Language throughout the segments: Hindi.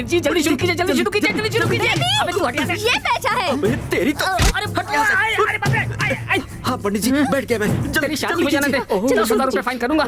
पंडित जी जल्दी शुरू कीजिए, जल्दी शुरू कीजिए, जल्दी शुरू कीजिए। अबे तू हट यहाँ से। ये पैसा है। तेरी तो अरे फट यहाँ से। अरे बाप रे। हाँ पंडित जी बैठ गया मैं। तेरी शादी हो जाने दे। 10,000 रुपए फाइन करूंगा।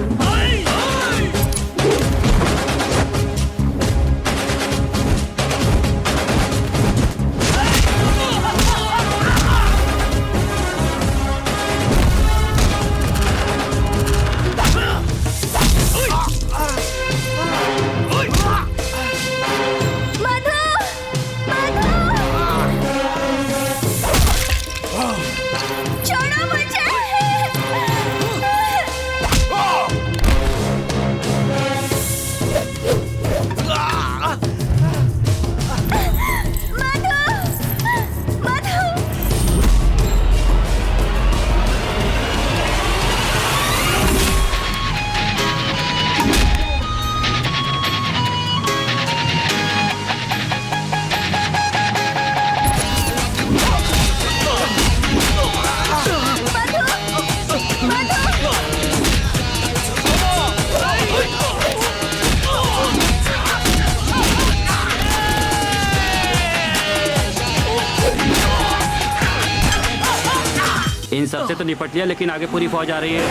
इन सबसे तो निपट लिया, लेकिन आगे पूरी फौज आ रही है।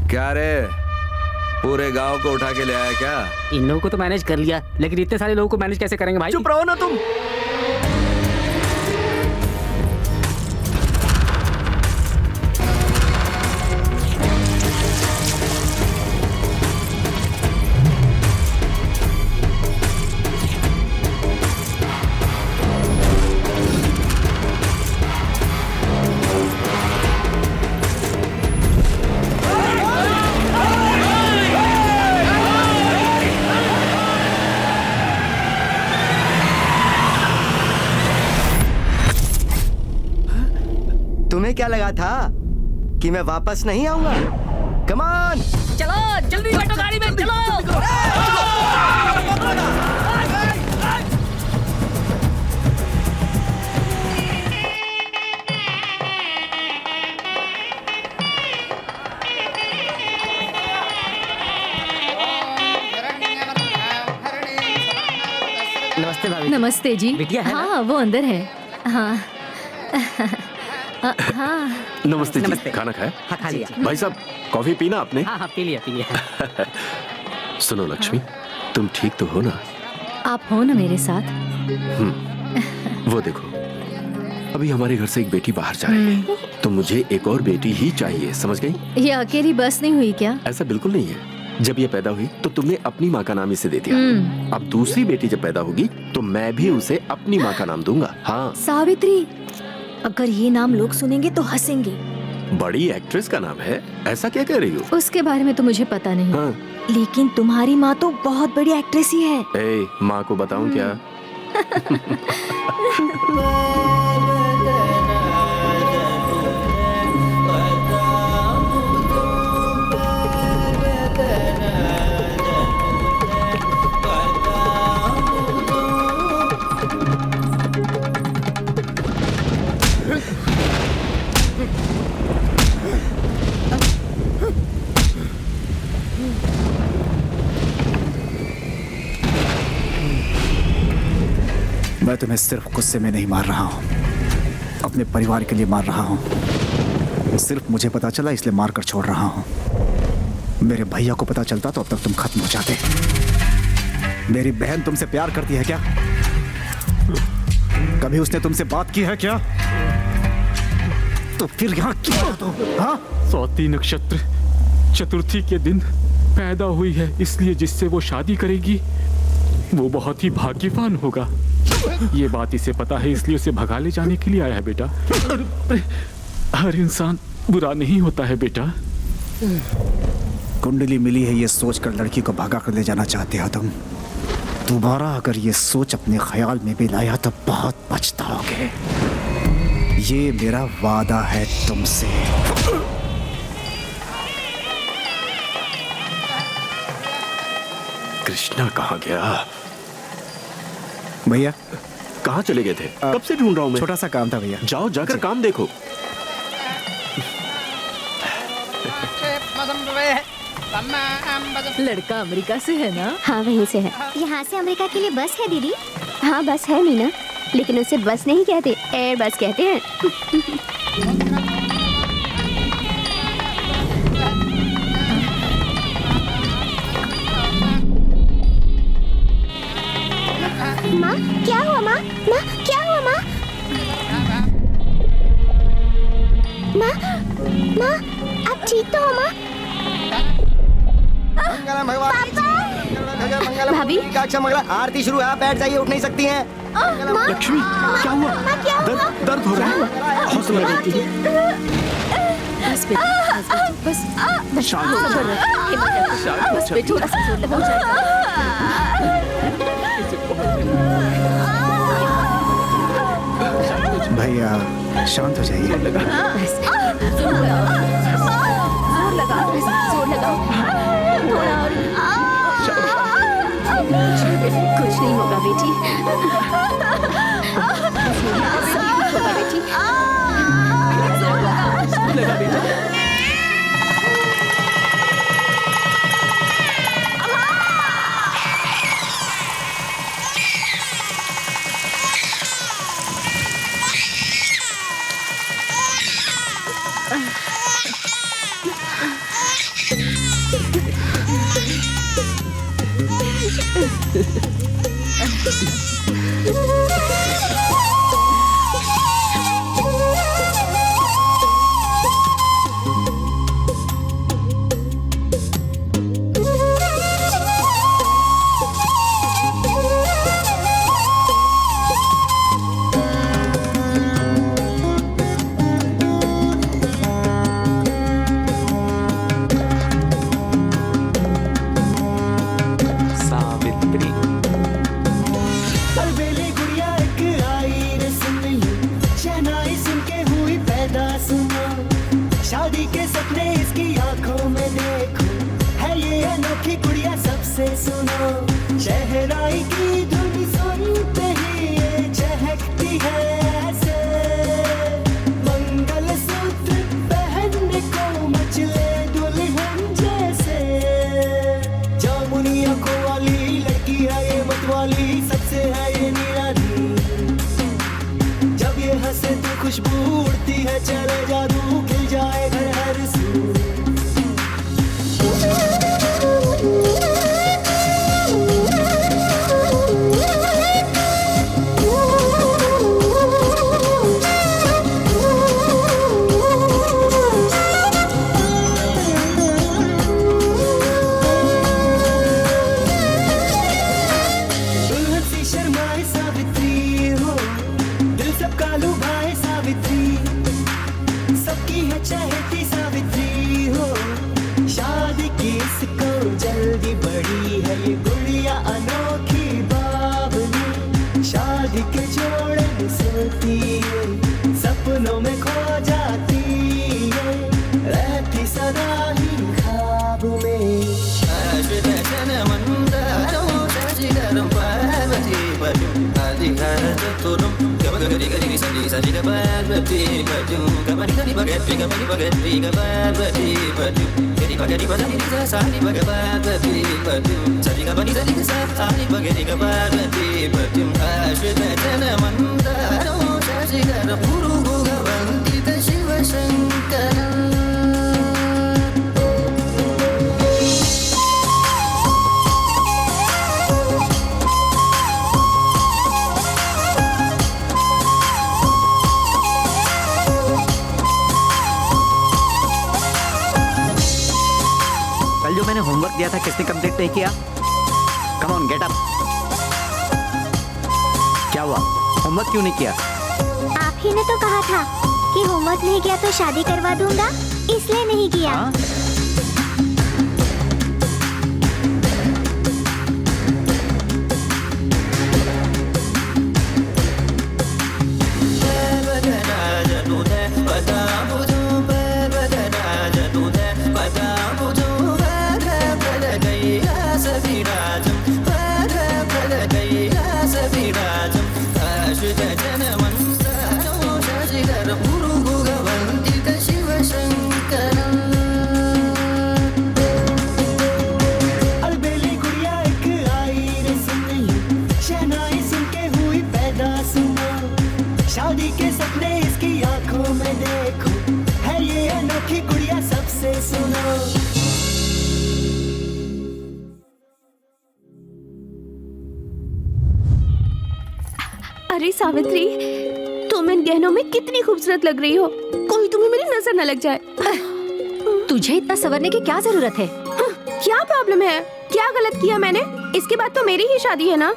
क्या रे, पूरे गांव को उठा के ले आया क्या? इन लोगों को तो मैनेज कर लिया, लेकिन इतने सारे लोगों को मैनेज कैसे करेंगे भाई? चुप रहो ना तुम। तुम्हें क्या लगा था कि मैं वापस नहीं आऊंगा? कम ऑन, चलो जल्दी बैठो गाड़ी में, चलो। नमस्ते भाभी। नमस्ते जी। बिटिया है ना? हाँ वो अंदर है। हाँ हाँ नमस्ते जी। नमस्ते। खाना खाया? हाँ खा लिया। भाई साहब कॉफी पीना आपने? हाँ हाँ पी लिया पी लिया। सुनो लक्ष्मी, तुम ठीक तो हो ना? आप हो ना मेरे साथ? वो देखो, अभी हमारे घर से एक बेटी बाहर जा रही है, तो मुझे एक और बेटी ही चाहिए, समझ गई? ये अकेली बस नहीं हुई क्या? ऐसा बिल्कुल नहीं है। जब ये पैदा हुई तो तुमने अपनी माँ का नाम इसे दे दिया। अब दूसरी बेटी जब पैदा होगी तो मैं भी उसे अपनी माँ का नाम दूंगा। हाँ। सावित्री, अगर ये नाम लोग सुनेंगे तो हंसेंगे। बड़ी एक्ट्रेस का नाम है, ऐसा क्या कह रही हो? उसके बारे में तो मुझे पता नहीं। हाँ। लेकिन तुम्हारी माँ तो बहुत बड़ी एक्ट्रेस ही है। ए, माँ को बताऊं क्या? मैं तुम्हें सिर्फ गुस्से में नहीं मार रहा हूँ, अपने परिवार के लिए मार रहा हूँ। सिर्फ मुझे पता चला इसलिए मार कर छोड़ रहा हूँ। मेरे भैया को पता चलता तो अब तक तुम खत्म हो जाते। मेरी बहन तुमसे प्यार करती है क्या? कभी उसने तुमसे बात की है क्या? तो फिर यहाँ क्यों हो तुम? हाँ? स्वाति नक्षत्र चतुर्थी के दिन पैदा हुई है, इसलिए जिससे वो शादी करेगी वो बहुत ही भाग्यवान होगा। ये बात इसे पता है, इसलिए उसे भगा ले जाने के लिए आया है बेटा। हर इंसान बुरा नहीं होता है बेटा। कुंडली मिली है ये सोचकर लड़की को भगा कर ले जाना चाहते हो तुम। दोबारा अगर ये सोच अपने ख्याल में भी लाया तो बहुत पछताओगे। ये मेरा वादा है तुमसे। कृष्णा कहाँ गया? भैया कहाँ चले गए थे? कब से ढूंढ रहा हूँ मैं। छोटा सा काम था भैया। जाओ जाकर काम देखो। लड़का अमेरिका से है ना? हाँ वहीं से है। यहाँ से अमेरिका के लिए बस है दीदी? हाँ बस है मीना, लेकिन उसे बस नहीं कहते, एयर बस कहते हैं। माँ क्या हुआ माँ? माँ क्या हुआ माँ? माँ माँ आप ठीक तो हो माँ? मंगलम भगवान मंगलम भाभी। काक्षा मंगला आरती शुरू है, आप बैठ जाइए, उठ नहीं सकती हैं। लक्ष्मी क्या हुआ? दर्द हो रहा है? हौसला रखिए। बस बेटी, बस शांत हो जाओ। बस बेटी, थोड़ा सा जोर लगाओ, हो जाएगा। भैया शांत हो जाइए। जोर लगाओ, जोर लगाओ, थोड़ा और। कुछ नहीं होगा बेटी, सब होगा बेटी। जोर लगा बेटा। शादी के सपने इसकी आंखों में देखो, है ये अनोखी गुड़िया सबसे सुनो। शहनाई की धुन सुनते ही ये चहकती है ऐसे, मंगल सूत्र पहनने को मचले दुल्हन जैसे। जामुनी आंखों वाली लड़की है ये मतवाली, सबसे है ये निराली। जब ये हंसे तो खुशबू उड़ती है, चले जादू खिल जाए घर हर सू। दुल्हन सी शर्माए सावित्री हो, दिल सबका लुभाए सावित्री, सबकी है चाहती सावित्री हो। शादी की इसको जल्दी बड़ी है ये गुड़िया अनोखी बावली। शादी के जोड़े में सोती है, सपनों में खो जाती है, रहती सदा ही ख्वाब में। कल जो मैंने होमवर्क दिया था किसने कंप्लीट नहीं किया? Come on get up. क्या हुआ, होमवर्क क्यों नहीं किया? आप ही ने तो कहा था कि होमवर्क नहीं किया तो शादी करवा दूंगा, इसलिए नहीं किया। हाँ? शिवशङ्करम् अरे सावित्री, तुम इन गहनों में कितनी खूबसूरत लग रही हो, कोई तुम्हें मेरी नजर न लग जाए। तुझे इतना संवरने की क्या जरूरत है? क्या प्रॉब्लम है? क्या गलत किया मैंने? इसके बाद तो मेरी ही शादी है ना,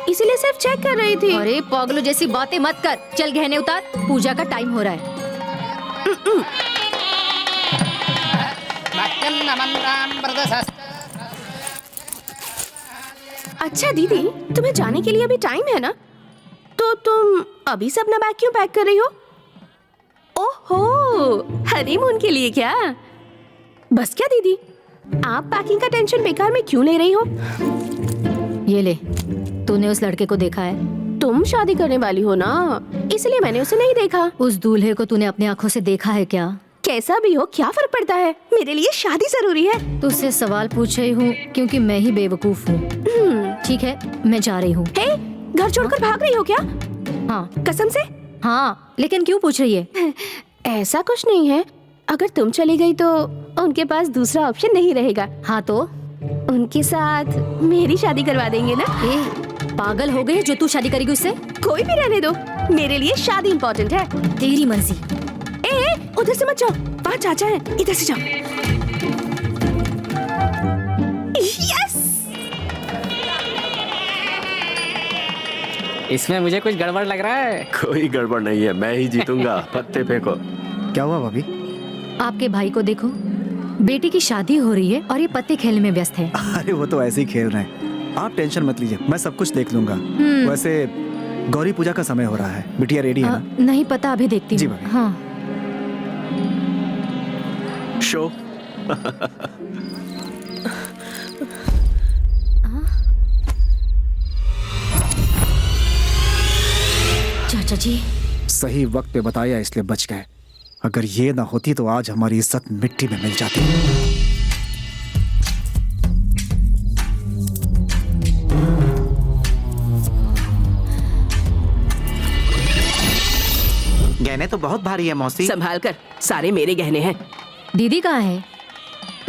इसीलिए सिर्फ चेक कर रही थी। अरे पागलों जैसी बातें मत कर, चल गहने उतार, पूजा का टाइम हो रहा है। अच्छा दीदी, तुम्हें जाने के लिए अभी टाइम है ना, तो तुम अभी से अपना बैग क्यों पैक कर रही हो? ओहो, हनीमून के लिए क्या? बस क्या दीदी, आप पैकिंग का टेंशन बेकार में क्यों ले रही हो? ये ले, तूने उस लड़के को देखा है? तुम शादी करने वाली हो ना, इसलिए मैंने उसे नहीं देखा। उस दूल्हे को तूने अपनी आंखों से देखा है क्या? कैसा भी हो, क्या फर्क पड़ता है, मेरे लिए शादी जरूरी है। तुझसे सवाल पूछ रही हूँ क्योंकि मैं ही बेवकूफ हूँ। ठीक है, मैं जा रही हूँ। हे, घर छोड़कर भाग रही हो क्या? हाँ। कसम से? हाँ, लेकिन क्यों पूछ रही है? ऐसा कुछ नहीं है, अगर तुम चली गई तो उनके पास दूसरा ऑप्शन नहीं रहेगा। हाँ तो? उनके साथ मेरी शादी करवा देंगे ना। पागल हो गई जो तू शादी करेगी उससे? कोई भी रहने दो, मेरे लिए शादी इम्पोर्टेंट है। तेरी मर्जी। उधर से मत जाओ, वहाँ चाचा है, इधर से जाओ। यस! इसमें मुझे कुछ गड़बड़ लग रहा है। कोई गड़बड़ नहीं है, मैं ही जीतूंगा। पत्ते फेंको। क्या हुआ भाभी? आपके भाई को देखो, बेटी की शादी हो रही है और ये पत्ते खेलने में व्यस्त है। अरे वो तो ऐसे ही खेल रहे हैं, आप टेंशन मत लीजिए, मैं सब कुछ देख लूंगा। वैसे गौरी पूजा का समय हो रहा है, बिटिया रेडी है ना? नहीं पता, अभी देखती जी हूँ। भाभी। हाँ। शो। चाचा जी सही वक्त पे बताया इसलिए बच गए, अगर ये ना होती तो आज हमारी इज्जत मिट्टी में मिल जाती। गहने तो बहुत भारी है मौसी। संभाल कर, सारे मेरे गहने हैं। दीदी कहाँ है?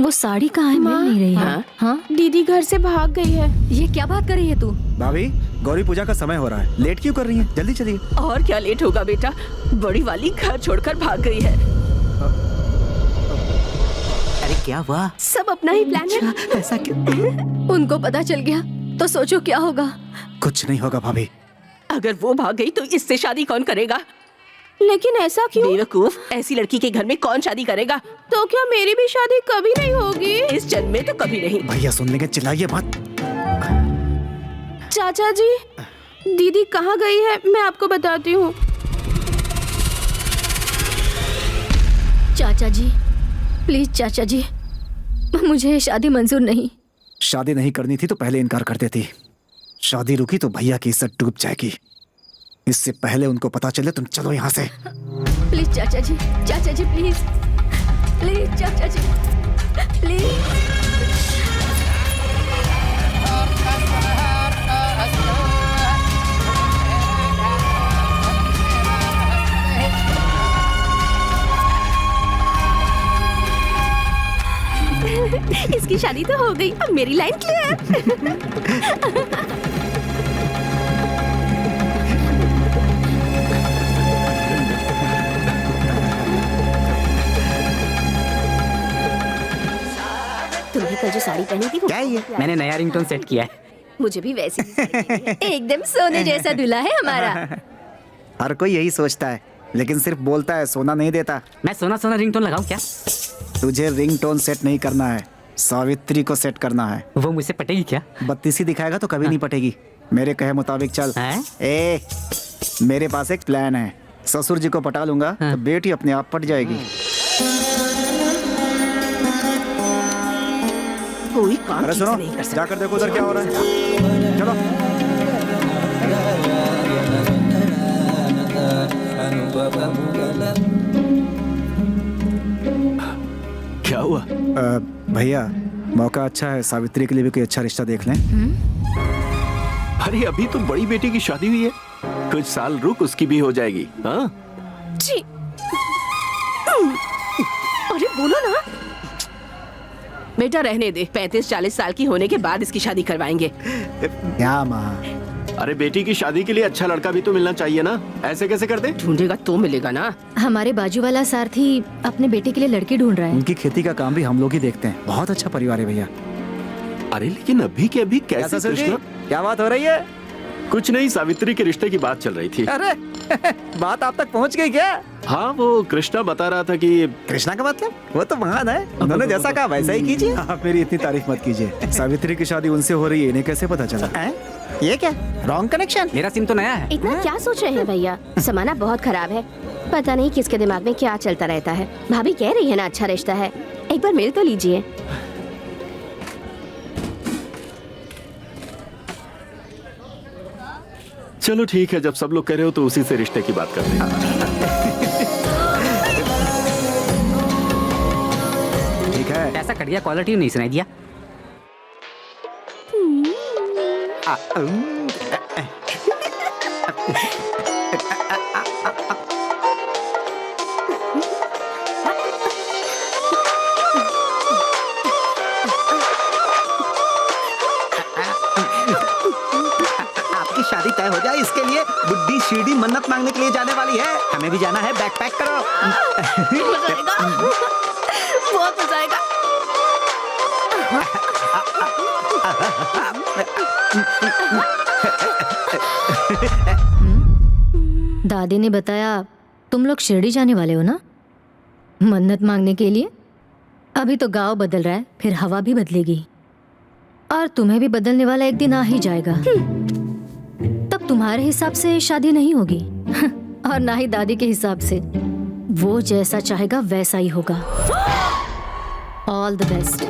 वो साड़ी कहाँ है? मिल नहीं रही है। हाँ? दीदी घर से भाग गई है। ये क्या बात कर रही है तू? भाभी, गौरी पूजा का समय हो रहा है, लेट क्यों कर रही हैं? जल्दी चलिए। और क्या लेट होगा बेटा, बड़ी वाली घर छोड़कर भाग गई है। अरे क्या हुआ? सब अपना ही प्लान है। ऐसा क्यों? उनको पता चल गया तो सोचो क्या होगा। कुछ नहीं होगा भाभी। अगर वो भाग गई तो इससे शादी कौन करेगा? लेकिन ऐसा क्यों? बेवकूफ, ऐसी लड़की के घर में कौन शादी करेगा? तो क्या मेरी भी शादी कभी नहीं होगी? इस जन्म में तो कभी नहीं। भैया सुन लेंगे, चिल्लाइए मत। चाचा जी, दीदी कहाँ गई है मैं आपको बताती हूँ। चाचा जी प्लीज, चाचा जी मुझे ये शादी मंजूर नहीं। शादी नहीं करनी थी तो पहले इनकार कर देती, शादी रुकी तो भैया की इज्जत डूब जाएगी। इससे पहले उनको पता चले, तुम चलो यहाँ से। प्लीज चाचा जी, चाचा जी प्लीज, प्लीज चाचा जी प्लीज। इसकी शादी तो हो गई, अब मेरी लाइन क्लियर। तुमने कल जो साड़ी पहनी थी वो क्या ये? मैंने नया रिंगटोन सेट किया है। मुझे भी वैसी एकदम सोने जैसा दूल्हा है हमारा। हर कोई यही सोचता है, लेकिन सिर्फ बोलता है, सोना नहीं देता। मैं सोना सोना रिंगटोन लगाऊं क्या? तुझे रिंगटोन सेट नहीं करना है, सावित्री को सेट करना है। वो मुझसे पटेगी क्या? बत्तीसी दिखाएगा तो कभी नहीं पटेगी। मेरे कहे मुताबिक चल। हैं? मेरे पास एक प्लान है, ससुर जी को पटा लूंगा तो बेटी अपने आप पट जाएगी। कोई काम अरे ठीक से सुनो, नहीं कर सकता। जाकर देखो उधर क्या हो रहा है। चलो। क्या हुआ? भैया, मौका अच्छा है, सावित्री के लिए भी कोई अच्छा रिश्ता देख लें। अरे अभी तो बड़ी बेटी की शादी हुई है, कुछ साल रुक, उसकी भी हो जाएगी। हाँ? जी। अरे बोलो ना। बेटा रहने दे, 35-40 साल की होने के बाद इसकी शादी करवाएंगे। क्या माँ, अरे बेटी की शादी के लिए अच्छा लड़का भी तो मिलना चाहिए ना, ऐसे कैसे कर दे? ढूंढेगा तो मिलेगा ना। हमारे बाजू वाला सारथी अपने बेटे के लिए लड़की ढूंढ रहा है। उनकी खेती का काम भी हम लोग ही देखते हैं। बहुत अच्छा परिवार है भैया। अरे लेकिन अभी के अभी कैसे कृष्णा? क्या बात हो रही है? कुछ नहीं, सावित्री के रिश्ते की बात चल रही थी। अरे बात आप तक पहुंच गई क्या? हाँ, वो कृष्णा बता रहा था कि कृष्णा का मतलब वो तो महान है, उन्होंने जैसा कहा वैसा ही कीजिए। आप मेरी इतनी तारीफ मत कीजिए। सावित्री की शादी उनसे हो रही है, इन्हें कैसे पता चला? ये क्या रॉन्ग कनेक्शन? मेरा सिम तो नया है। इतना क्या सोच रहे हैं भैया? जमाना बहुत खराब है, पता नहीं किसके दिमाग में क्या चलता रहता है। भाभी कह रही है ना अच्छा रिश्ता है, एक बार मिल तो लीजिए। चलो ठीक है, जब सब लोग कह रहे हो तो उसी से रिश्ते की बात करते हैं। ठीक है। ऐसा घटिया क्वालिटी नहीं सुनाई दिया। आपकी शादी तय हो जाए इसके लिए बुड्ढी शिरडी मन्नत मांगने के लिए जाने वाली है। हमें भी जाना है, बैग पैक करो। मजा आएगा, बहुत मजा आएगा। दादी ने बताया तुम लोग शिरडी जाने वाले हो ना, मन्नत मांगने के लिए। अभी तो गांव बदल रहा है, फिर हवा भी बदलेगी और तुम्हें भी बदलने वाला एक दिन आ ही जाएगा। तब तुम्हारे हिसाब से शादी नहीं होगी और ना ही दादी के हिसाब से। वो जैसा चाहेगा वैसा ही होगा। All the best.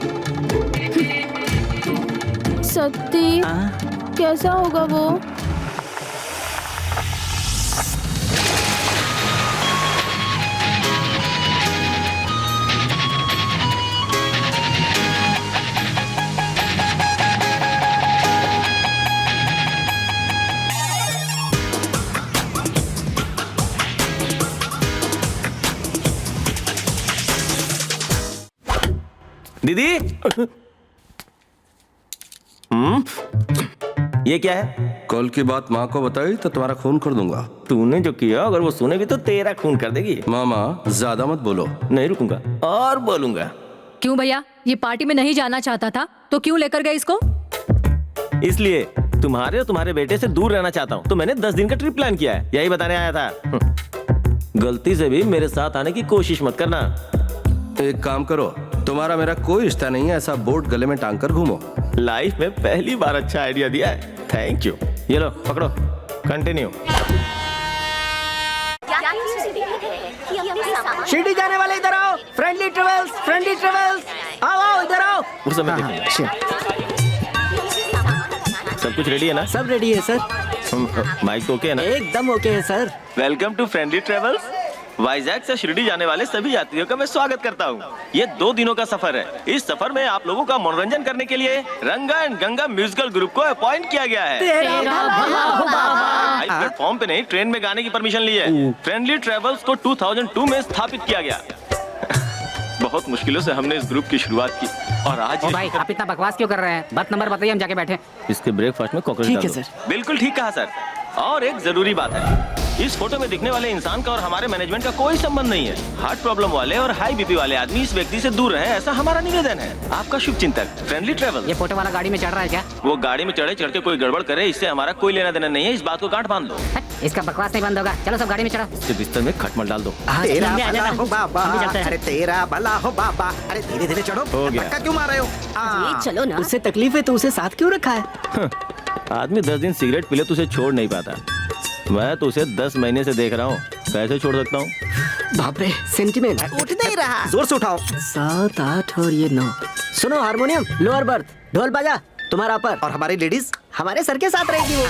सत्ती कैसा होगा वो? दीदी ये क्या है? कल की बात माँ को बताई तो तुम्हारा खून कर दूंगा। तूने जो किया अगर वो सुनेगी तो तेरा खून कर देगी। मामा ज्यादा मत बोलो। नहीं रुकूंगा और बोलूंगा। क्यों भैया, ये पार्टी में नहीं जाना चाहता था तो क्यों लेकर गए इसको? इसलिए तुम्हारे और तुम्हारे बेटे से दूर रहना चाहता हूँ, तो मैंने 10 दिन का ट्रिप प्लान किया है, यही बताने आया था। गलती से भी मेरे साथ आने की कोशिश मत करना। एक काम करो, तुम्हारा मेरा कोई रिश्ता नहीं है, ऐसा बोर्ड गले में टांग कर घूमो। लाइफ में पहली बार अच्छा आइडिया दिया है, थैंक यू। ये लो पकड़ो, कंटिन्यू। शिरडी जाने वाले इधर आओ। फ्रेंडली ट्रेवल्स, फ्रेंडली ट्रेवल्स, आओ आओ इधर आओ। उस समय देखिए। सब कुछ रेडी है ना? सब रेडी है सर। माइक ओके है ना? एकदम ओके है sir. Welcome to friendly travels. Vizag से शिरडी जाने वाले सभी यात्रियों का मैं स्वागत करता हूँ। ये 2 दिनों का सफर है। इस सफर में आप लोगों का मनोरंजन करने के लिए रंगा एंड गंगा म्यूजिकल ग्रुप को अपॉइंट किया गया है। प्लेटफॉर्म पे नहीं, ट्रेन में गाने की परमिशन ली है। फ्रेंडली ट्रेवल्स को 2002 में स्थापित किया गया। बहुत मुश्किलों से हमने इस ग्रुप की शुरुआत की और आज ओ भाई, आप इतना बकवास क्यों कर रहे हैं? बस नंबर बताइए, हम जाके बैठे। इसके ब्रेकफास्ट में कॉकरोच ठीक है डाल दो। सर। बिल्कुल ठीक कहा सर। और एक जरूरी बात है, इस फोटो में दिखने वाले इंसान का और हमारे मैनेजमेंट का कोई संबंध नहीं है। हार्ट प्रॉब्लम वाले और हाई बीपी वाले आदमी इस व्यक्ति से दूर रहे, ऐसा हमारा निवेदन है। आपका शुभ चिंतक, फ्रेंडली ट्रेवल। ये फोटो वाला गाड़ी में चढ़ रहा है क्या? वो गाड़ी में चढ़े चढ़ के कोई गड़बड़ करे, इससे हमारा कोई लेना देना नहीं है। इस बात को गांठ बांध लो। इसका बकवास नहीं बंद होगा। चलो सब गाड़ी में चढ़ो। इसके बिस्तर में खटमल डाल दो। तेरा भला हो बाबा, अरे तेरा भला हो बाबा। अरे धीरे धीरे चढ़ो। हो गया। धक्का क्यों मार रहे हो? चलो ना। उससे तकलीफ है तो उसे साथ क्यों रखा है? आदमी 10 दिन सिगरेट पी ले तो उसे छोड़ नहीं पाता। मैं तो उसे 10 महीने से देख रहा हूँ, कैसे छोड़ सकता हूँ? बाप रे, सेंटिमेंट उठ नहीं रहा। जोर से उठाओ। 7, 8 और ये 9। सुनो, हारमोनियम लोअर बर्थ, ढोल बाजा तुम्हारा अपर, और हमारी लेडीज हमारे सर के साथ रहेगी। वो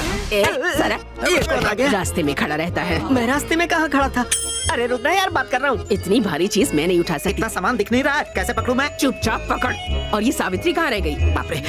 ये कौन आ गया? रास्ते में खड़ा रहता है। मैं रास्ते में कहाँ खड़ा था? अरे रुकना यार, बात कर रहा हूँ। इतनी भारी चीज मैं नहीं उठा सकती। इतना सामान दिख नहीं रहा है, कैसे पकड़ूं मैं? चुपचाप पकड़। और ये सावित्री कहाँ रह गई? बाप रे।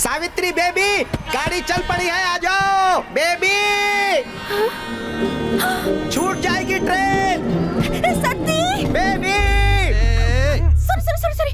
सावित्री बेबी, गाड़ी चल पड़ी है, आ जाओ बेबी। छूट जाएगी ट्रेन। सती बेबी। सॉरी।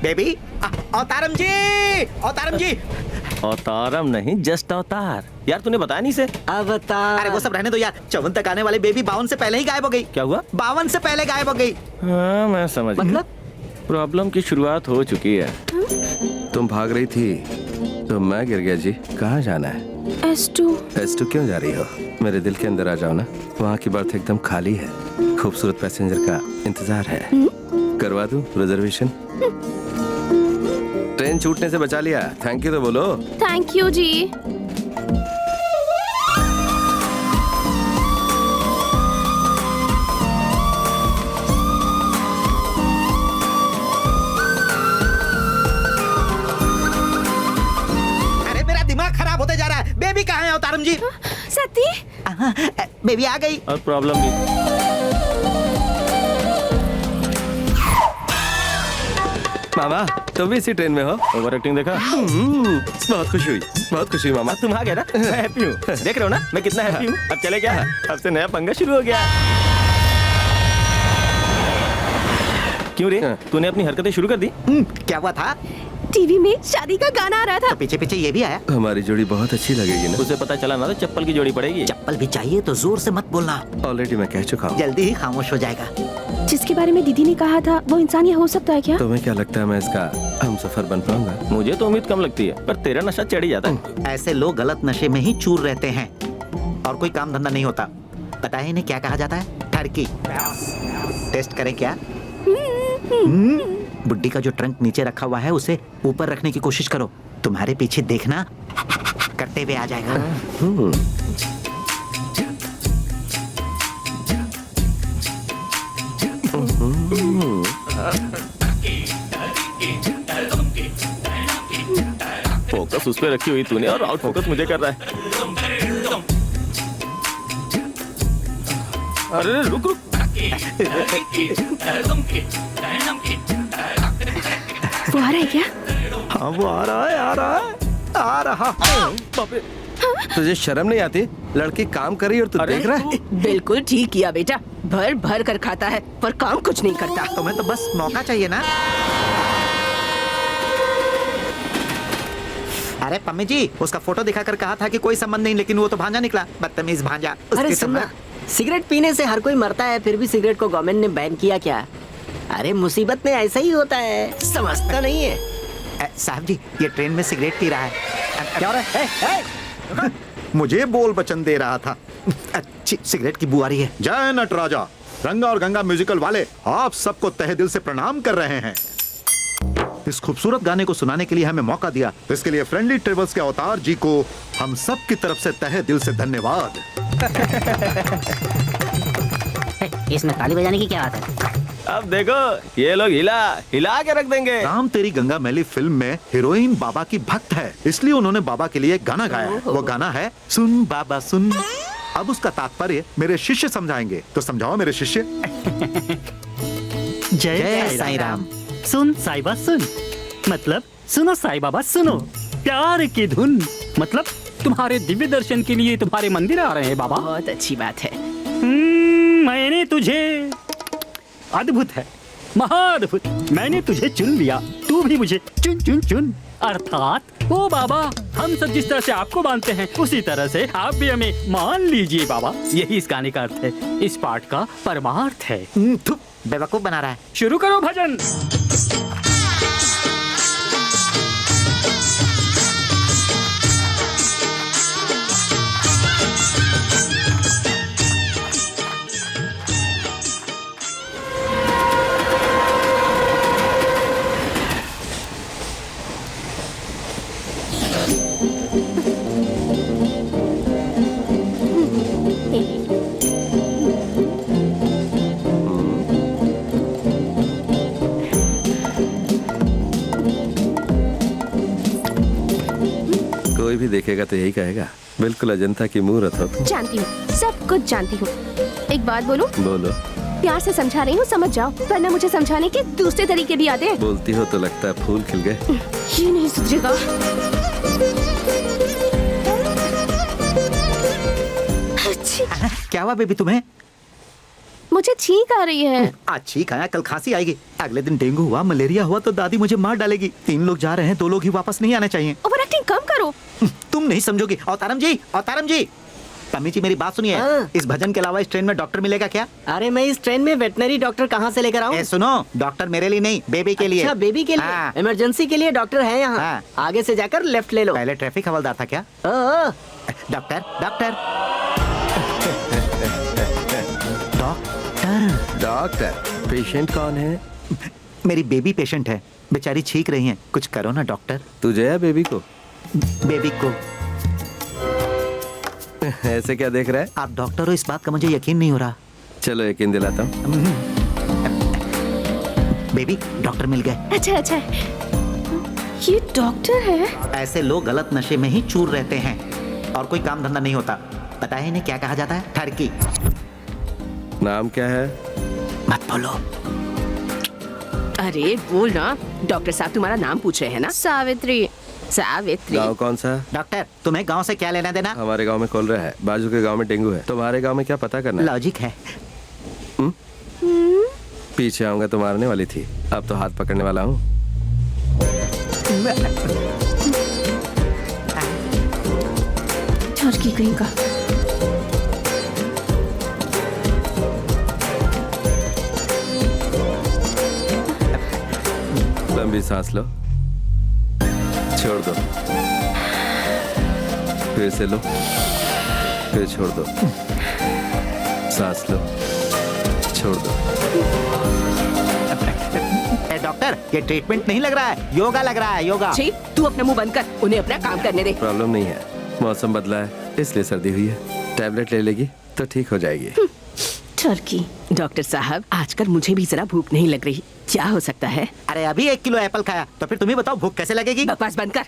बेबी, अवतारम जी, अवतारम जी। अवतारम नहीं, जस्ट अवतार। यार तूने बताया नहीं से। अवतार। अरे वो सब रहने दो यार। 54 तक आने वाली बेबी 52 से पहले ही गायब हो गई। क्या हुआ? 52 से पहले गायब हो गई। हाँ मैं समझ गया। मतलब? प्रॉब्लम की शुरुआत हो चुकी है। तुम भाग रही थी तो मैं गिर गया जी। कहाँ जाना है? S2 क्यों जा रही हो? मेरे दिल के अंदर आ जाओ ना। वहाँ की बर्थ एकदम खाली है। खूबसूरत पैसेंजर का इंतजार है। करवा दूं रिजर्वेशन? ट्रेन छूटने से बचा लिया। थैंक यू तो बोलो। थैंक यू जी। अरे मेरा दिमाग खराब होते जा रहा है। बेबी कहाँ है अवतारम जी? सती बेबी आ गई। और प्रॉब्लम भी। मामा तुम भी इसी ट्रेन में हो? ओवर एक्टिंग देखा? बहुत खुशी हुई मामा। तुम आ गए ना? मैं हैप्पी हूँ। देख रहे हो ना मैं कितना हैप्पी हूँ। अब चले क्या? अब से नया पंगा शुरू हो गया। क्यों रे? तूने अपनी हरकतें शुरू कर दी? क्या हुआ था? टीवी में शादी का गाना आ रहा था। तो पीछे पीछे ये भी आया। हमारी जोड़ी बहुत अच्छी लगेगी ना? उसे पता चला ना तो चप्पल की जोड़ी पड़ेगी। चप्पल भी चाहिए तो जोर से मत बोलना। ऑलरेडी मैं कह चुका हूँ। जल्दी ही खामोश हो जाएगा। जिसके बारे में दीदी ने कहा था वो इंसान ये हो सकता है क्या? तुम्हें क्या लगता है मैं इसका हम सफर बन पाऊंगा? मुझे तो उम्मीद कम लगती है, पर तेरा नशा चढ़ ही जाता है। ऐसे लोग गलत नशे में ही चूर रहते हैं और कोई काम धंधा नहीं होता। पता है इन्हें क्या कहा जाता है? ठरकी। टेस्ट करें क्या? बुड्ढी का जो ट्रंक नीचे रखा हुआ है उसे ऊपर रखने की कोशिश करो। तुम्हारे पीछे देखना करते हुए आ जाएगा। फोकस उस पे रखी हुई तूने और आउट फोकस मुझे कर रहा है। अरे रुक। वो आ रहा है क्या? हाँ वो आ रहा है। तुझे शर्म नहीं आती? लड़की काम कर रही और तू देख रहा है? बिल्कुल ठीक किया बेटा। भर भर कर खाता है पर काम कुछ नहीं करता। तुम्हें तो बस मौका चाहिए ना। अरे पम्मी जी, उसका फोटो दिखाकर कहा था कि कोई संबंध नहीं, लेकिन वो तो भांजा निकला। बदतमीज भांजा। अरे सुनना, सिगरेट पीने से हर कोई मरता है, फिर भी सिगरेट को गवर्नमेंट ने बैन किया क्या? अरे मुसीबत में ऐसा ही होता है, समझता नहीं है। साहब जी, ये ट्रेन में सिगरेट पी रहा है। क्या हो रहा है? मुझे बोल वचन दे रहा था। अच्छी सिगरेट की बू आ रही है। जय नटराजा। रंगा और गंगा म्यूजिकल वाले आप सबको तहे दिल से प्रणाम कर रहे हैं। इस खूबसूरत गाने को सुनाने के लिए हमें मौका दिया, इसके लिए फ्रेंडली ट्रेवल्स के अवतार जी को हम सब की तरफ से तहे दिल से धन्यवाद। इसमें ताली बजाने की क्या बात है? अब देखो ये लोग हिला के रख देंगे। राम तेरी गंगा मैली फिल्म में हीरोइन बाबा की भक्त है, इसलिए उन्होंने बाबा के लिए एक गाना गाया है। वो गाना है सुन बाबा सुन। अब उसका तात्पर्य मेरे शिष्य समझाएंगे, तो समझाओ मेरे शिष्य। जय साईं राम। सुन साईं बाबा सुन, मतलब सुनो साईं बाबा सुनो। प्यार की धुन, मतलब तुम्हारे दिव्य दर्शन के लिए तुम्हारे मंदिर आ रहे हैं बाबा। बहुत अच्छी बात है। मैंने तुझे, अद्भुत है, महाअद्भुत, मैंने तुझे चुन लिया, तू भी मुझे चुन चुन चुन। अर्थात ओ बाबा, हम सब जिस तरह से आपको मानते हैं उसी तरह से आप भी हमें मान लीजिए बाबा। यही इस गाने का अर्थ है, इस पाठ का परमार्थ है। बेवकूफ बना रहा है। शुरू करो भजन। देखेगा तो यही कहेगा, बिल्कुल अजंता की मूर्त हो। जानती हूँ, सब कुछ जानती हूँ। एक बात बोलूं? बोलो। प्यार से समझा रही हूँ, समझ जाओ, वरना मुझे समझाने के दूसरे तरीके भी आते हैं। बोलती हो तो लगता है फूल खिल गए। ये नहीं सुधरेगा। क्या हुआ बेबी तुम्हें? मुझे छींक आ रही है। आज छींक आया, कल खांसी आएगी, अगले दिन डेंगू हुआ, मलेरिया हुआ तो दादी मुझे मार डालेगी। 3 लोग जा रहे हैं, 2 लोग ही वापस नहीं आने चाहिए। ओवर एक्टिंग कम करो। तुम नहीं समझोगी। अवतारम जी, अवतारम जी, तमी जी मेरी बात सुनिए। इस भजन के अलावा इस ट्रेन में डॉक्टर मिलेगा क्या? अरे मैं इस ट्रेन में वेटनरी डॉक्टर कहाँ से लेकर आऊँ? सुनो, डॉक्टर मेरे लिए नहीं, बेबी के लिए। अच्छा, बेबी के लिए। इमरजेंसी के लिए डॉक्टर है यहाँ। आगे से जाकर लेफ्ट ले लो। पहले ट्रैफिक हवलदार था क्या? डॉक्टर डॉक्टर डॉक्टर, पेशेंट कौन है? मेरी बेबी पेशेंट है, बेचारी छींक रही हैं, कुछ करो ना डॉक्टर। तुझे या बेबी को? बेबी को। ऐसे क्या देख रहा है? आप डॉक्टर हो, इस बात का मुझे यकीन नहीं हो रहा। चलो यकीन दिलाता हूँ। बेबी, डॉक्टर मिल गए। अच्छा अच्छा, ये डॉक्टर है? ऐसे लोग गलत नशे में ही चूर रहते हैं और कोई काम धंधा नहीं होता। पता है इन्हें क्या कहा जाता है? ठरकी। नाम क्या है? मत बोलो। अरे बोल ना। डॉक्टर साहब तुम्हारा नाम पूछ रहे हैं ना? सावित्री। सावित्री। गाँव कौन सा? डॉक्टर, तुम्हें गांव से क्या लेना देना? हमारे गांव में कॉलरा है, बाजू के गांव में डेंगू है, तुम्हारे गांव में क्या पता करना? लॉजिक है। पीछे आऊंगा तो मारने वाली थी, अब तो हाथ पकड़ने वाला हूँ। ठरकी कहीं का। लंबी सांस लो, छोड़ दो, फिर से लो, फिर छोड़ दो, सांस लो, छोड़ दो। डॉक्टर, ये ट्रीटमेंट नहीं लग रहा है, योगा लग रहा है, योगा। जी, तू अपना मुंह बंद कर, उन्हें अपना काम करने दे। प्रॉब्लम नहीं है, मौसम बदला है इसलिए सर्दी हुई है, टैबलेट ले लेगी तो ठीक हो जाएगी। ठरकी। डॉक्टर साहब, आजकल मुझे भी जरा भूख नहीं लग रही, क्या हो सकता है? अरे अभी 1 किलो एप्पल खाया, तो फिर तुम ही बताओ भूख कैसे लगेगी? बकवास बंद कर।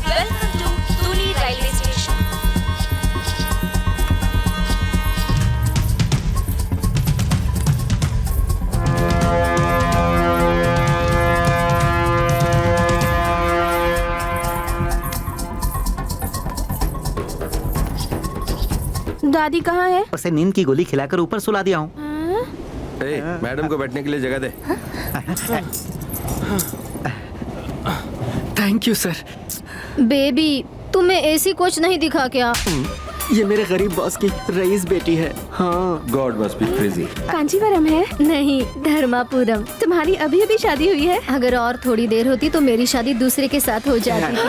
Welcome to Tuli Railway Station. दादी कहाँ है? उसे नींद की गोली खिलाकर ऊपर सुला दिया हूँ। मैडम को बैठने के लिए जगह दे। Thank you sir. बेबी, तुम्हें एसी कोच नहीं दिखा क्या? ये मेरे गरीब बॉस की रईस बेटी है। हाँ। God must be crazy. Kanjeevaram है? नहीं, धर्मापुरम। तुम्हारी अभी अभी शादी हुई है? अगर और थोड़ी देर होती तो मेरी शादी दूसरे के साथ हो जाती थी।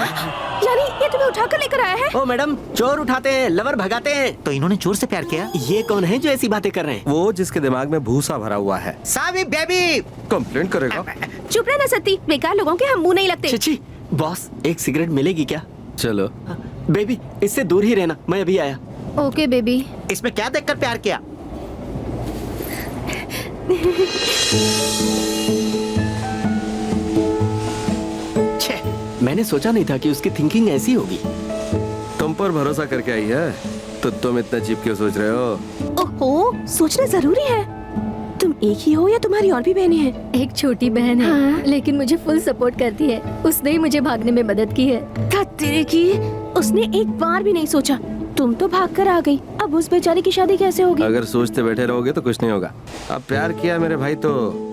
यानी ये तुम्हें उठाकर लेकर आया है? ओ मैडम, चोर उठाते हैं, लवर भगाते हैं। तो इन्होंने चोर से प्यार किया? ये कौन है जो ऐसी बातें कर रहे हैं? वो जिसके दिमाग में भूसा भरा हुआ है। सावी बेबी। कंप्लेंट करेगा? चुप रहना सत्ती, बेकार लोगों के हम मुंह नहीं लगते। चिची, बॉस एक सिगरेट मिलेगी क्या? चलो। बेबी, इससे दूर ही रहना, मैं अभी आया। Okay baby. इसमें क्या देखकर प्यार किया? मैंने सोचा नहीं था कि उसकी थिंकिंग ऐसी होगी। तुम पर भरोसा करके आई है तो तुम इतना चीप क्यों सोच रहे हो? ओहो, सोचना जरूरी है। तुम एक ही हो या तुम्हारी और भी बहनें हैं? एक छोटी बहन है। हाँ? लेकिन मुझे फुल सपोर्ट करती है, उसने ही मुझे भागने में मदद की है। तेरे की, उसने एक बार भी नहीं सोचा। तुम तो भाग कर आ गई, अब उस बेचारी की शादी कैसे होगी? अगर सोचते बैठे रहोगे तो कुछ नहीं होगा। अब प्यार किया मेरे भाई तो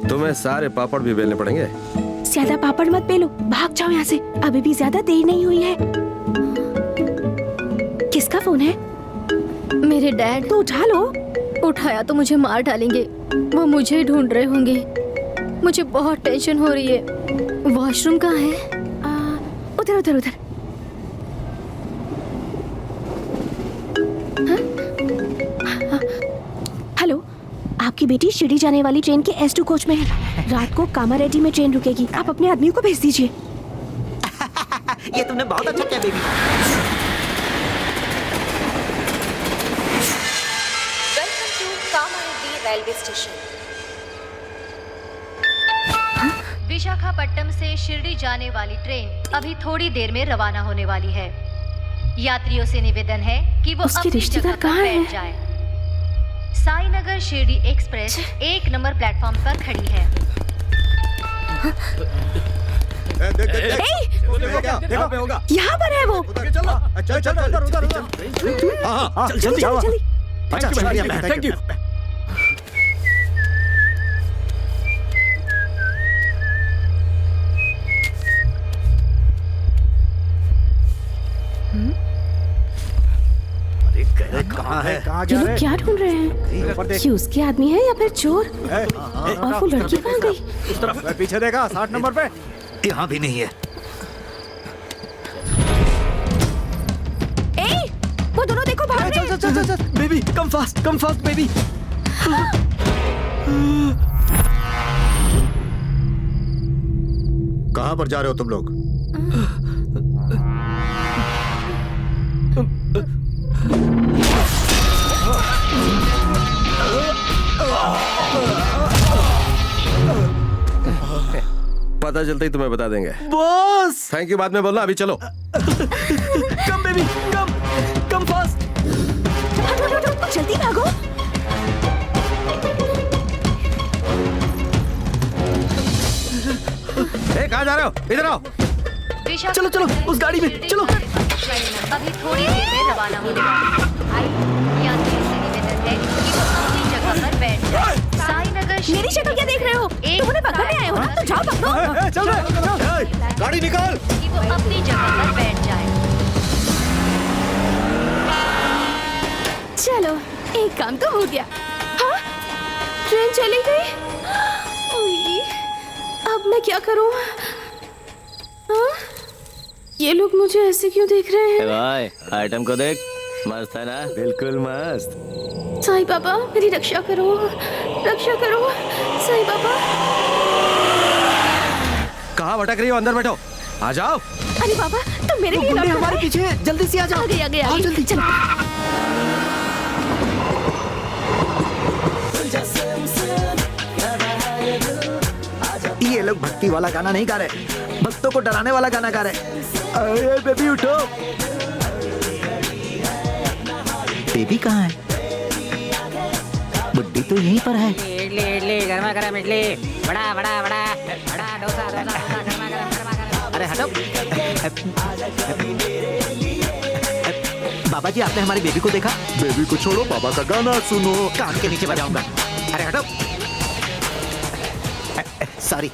तुम्हें सारे पापड़ भी बेलने पड़ेंगे। ज्यादा पापड़ मत बेलो, भाग जाओ यहाँ से, अभी भी ज्यादा देर नहीं हुई है। किसका फोन है? मेरे डैड। तो उठा लो। उठाया तो मुझे मार डालेंगे, वो मुझे ढूंढ रहे होंगे। मुझे बहुत टेंशन हो रही है। वॉशरूम कहाँ है? उधर उधर उधर। हेलो, आपकी बेटी शिरडी जाने वाली ट्रेन के S2 कोच में है। रात को कामारेड्डी में ट्रेन रुकेगी, आप अपने आदमी को भेज दीजिए। ये तुमने बहुत अच्छा किया baby. Welcome to Kamareddy Railway Station. Visakhapatnam से शिरडी जाने वाली ट्रेन अभी थोड़ी देर में रवाना होने वाली है। यात्रियों से निवेदन है कि वो उसके अपनी रिश्तेदार जगह पर कहाँ हैं? बैठ जाएं। Sainagar Shirdi express 1 number platform पर खड़ी है। यहाँ पर है वो। चल जल्दी आओ। अच्छा थैंक यू। कहाँ है? ये लोग क्या ढूंढ रहे हैं? ये उसके आदमी है या फिर चोर? और वो लड़की कहाँ गई? उस तरफ पीछे देखा 60 नंबर पे। यहाँ भी नहीं है। ए, वो दोनों देखो भाग रहे हैं। चल बेबी कम फास्ट बेबी। कहाँ पर जा रहे हो तुम लोग? पता चलते ही तुम्हें बता देंगे। बॉस थैंक यू बाद में बोलना, अभी चलो। Come baby come fast. जल्दी भागो। कहाँ जा रहे हो? इधर आओ। चलो उस गाड़ी में चलो। अभी थोड़ी देर में रवाना होने वाली है। यात्रियों से निवेदन है कि वो अपनी जगह पर बैठ जाएं। साईनगर मेरी शक्ल क्या देख रहे हो? तुम उन्हें पकड़ने आए हो ना, तो जाओ पकड़ो। चल गाड़ी निकाल। कि वो अपनी जगह पर बैठ जाए। चलो एक काम तो हो गया। हाँ ट्रेन चली गई। ओए, अब मैं क्या करूं? हाँ? ये लोग मुझे ऐसे क्यों देख रहे हैं? भाई आइटम को देख, मस्त है ना? बिल्कुल मस्त। साईं बाबा मेरी रक्षा करो साईं बाबा। कहाँ भटक रही हो? अंदर बैठो, आ जाओ। अरे बाबा तुम मेरे लिए लौट हमारे पीछे है, जल्दी से आ जाओ। आ गई जल्दी चलो। ये लोग भक्ति वाला गाना नहीं गा रहे, भक्तों को डराने वाला गाना गा रहे। अरे बेबी उठो। बेबी कहाँ है? बुड्ढी तो यहीं पर है। इडली गर्मा गर्म इडली, बड़ा डोसा गर्मा गर्म। अरे हटो। बाबा जी आपने हमारी बेबी को देखा? बेबी को छोड़ो, बाबा का गाना सुनो। कान के नीचे बजाऊंगा। अरे हटो। सॉरी।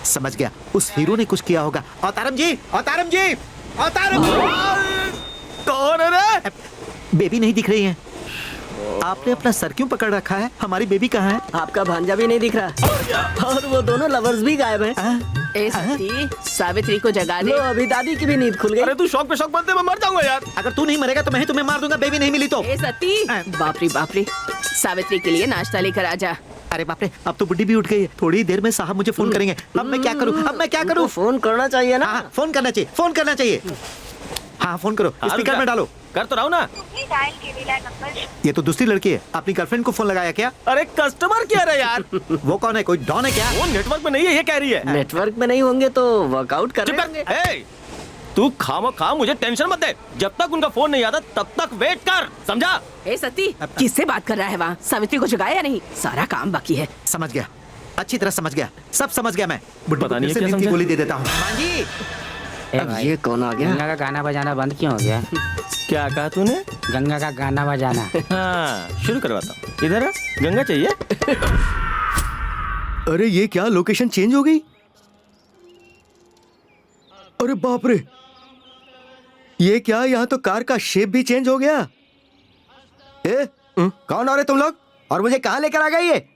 समझ गया, उस हीरो ने कुछ किया होगा। अवतारम जी कौन है रे? बेबी नहीं दिख रही है। आपने अपना सर क्यों पकड़ रखा है? हमारी बेबी कहाँ है? आपका भांजा भी नहीं दिख रहा और वो दोनों लवर्स भी गायब हैं। ए सती, सावित्री को जगा दे। लो अभी दादी की भी नींद खुल गई। अरे तू शौक पे शौक बनते, मैं मर जाऊंगा यार। अगर तू नहीं मरेगा तो मैं ही तुम्हें मार दूंगा। बेबी नहीं मिली तो। ए सती, बाप रे सावित्री के लिए नाश्ता लेकर आ जा। अरे बाप रे, अब तो बुड्ढी भी उठ गई है। थोड़ी देर में साहब मुझे फोन करेंगे। अब मैं क्या करूं? फोन करना चाहिए ना। हाँ, फोन करना चाहिए। हाँ फोन करो, स्पीकर में डालो। कर तो रहा हूँ ना। ये तो दूसरी लड़की है। अपनी गर्लफ्रेंड को फोन लगाया क्या? अरे कस्टमर केयर है यार। वो कौन है? कोई डॉन है क्या? वो नेटवर्क में नहीं है, ये कह रही है। नेटवर्क में नहीं होंगे तो वर्कआउट कर रहे होंगे। ए, तू खामोखा मुझे टेंशन मत दे। जब तक उनका फोन नहीं आता तब तक वेट कर, समझा? ए सती, किससे बात कर रहा है वहाँ? सावित्री को जगाया नहीं? सारा काम बाकी है। समझ गया, अच्छी तरह समझ गया, सब समझ गया मैं। पता नहीं बुड्ढी को नींद की गोली दे देता हूँ। अब ये कौन आ गया? गंगा का गाना बजाना बंद क्यों हो गया? क्या कहा तूने? गंगा का गाना बजाना। हाँ शुरू करवाता हूँ। इधर आ, गंगा चाहिए? अरे ये क्या, लोकेशन चेंज हो गई? अरे बाप रे, ये क्या, यहाँ तो कार का शेप भी चेंज हो गया। कौन हो रहे तुम लोग और मुझे कहाँ लेकर आ गए? ये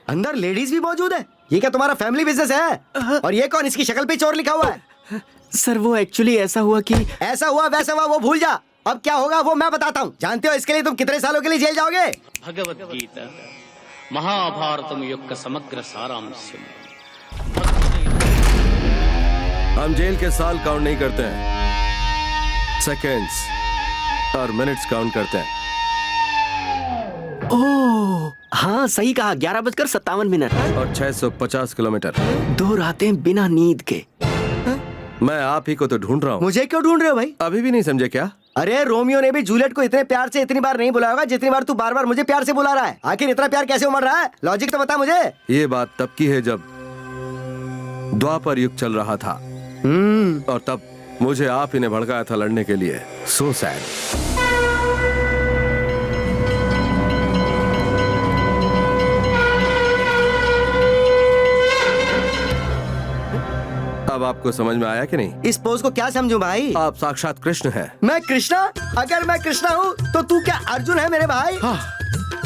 अंदर लेडीज भी मौजूद है। ये क्या तुम्हारा फैमिली बिजनेस है? और ये कौन, इसकी शक्ल पे चोर लिखा हुआ है? सर वो एक्चुअली ऐसा हुआ कि ऐसा हुआ वैसा हुआ वो भूल जा। अब क्या होगा वो मैं बताता हूँ। जानते हो इसके लिए तुम कितने सालों के लिए जेल जाओगे? భగవద్గీత మహాభారతం యొక్క సమగ్ర సారాంశం. हम जेल के साल काउंट नहीं करते हैं, सेकंड्स और मिनट्स काउंट करते हैं। ओह हाँ सही कहा, 11:57 और 650 किलोमीटर। 2 रातें बिना नींद के। मैं आप ही को तो ढूंढ रहा हूँ। मुझे क्यों ढूंढ रहे हो भाई? अभी भी नहीं समझे क्या? अरे रोमियो ने भी जूलियट को इतने प्यार से इतनी बार नहीं बुलाया होगा जितनी बार तू बार बार मुझे प्यार से बुला रहा है। आखिर इतना प्यार कैसे उमड़ रहा है? लॉजिक तो बता मुझे। ये बात तब की है जब द्वापर युग चल रहा था और तब मुझे आप ही ने भड़काया था लड़ने के लिए। So sad. अब आपको समझ में आया कि नहीं? इस पोज को क्या समझूं भाई? आप साक्षात कृष्ण हैं। मैं कृष्णा? अगर मैं कृष्णा हूँ तो तू क्या अर्जुन है मेरे भाई?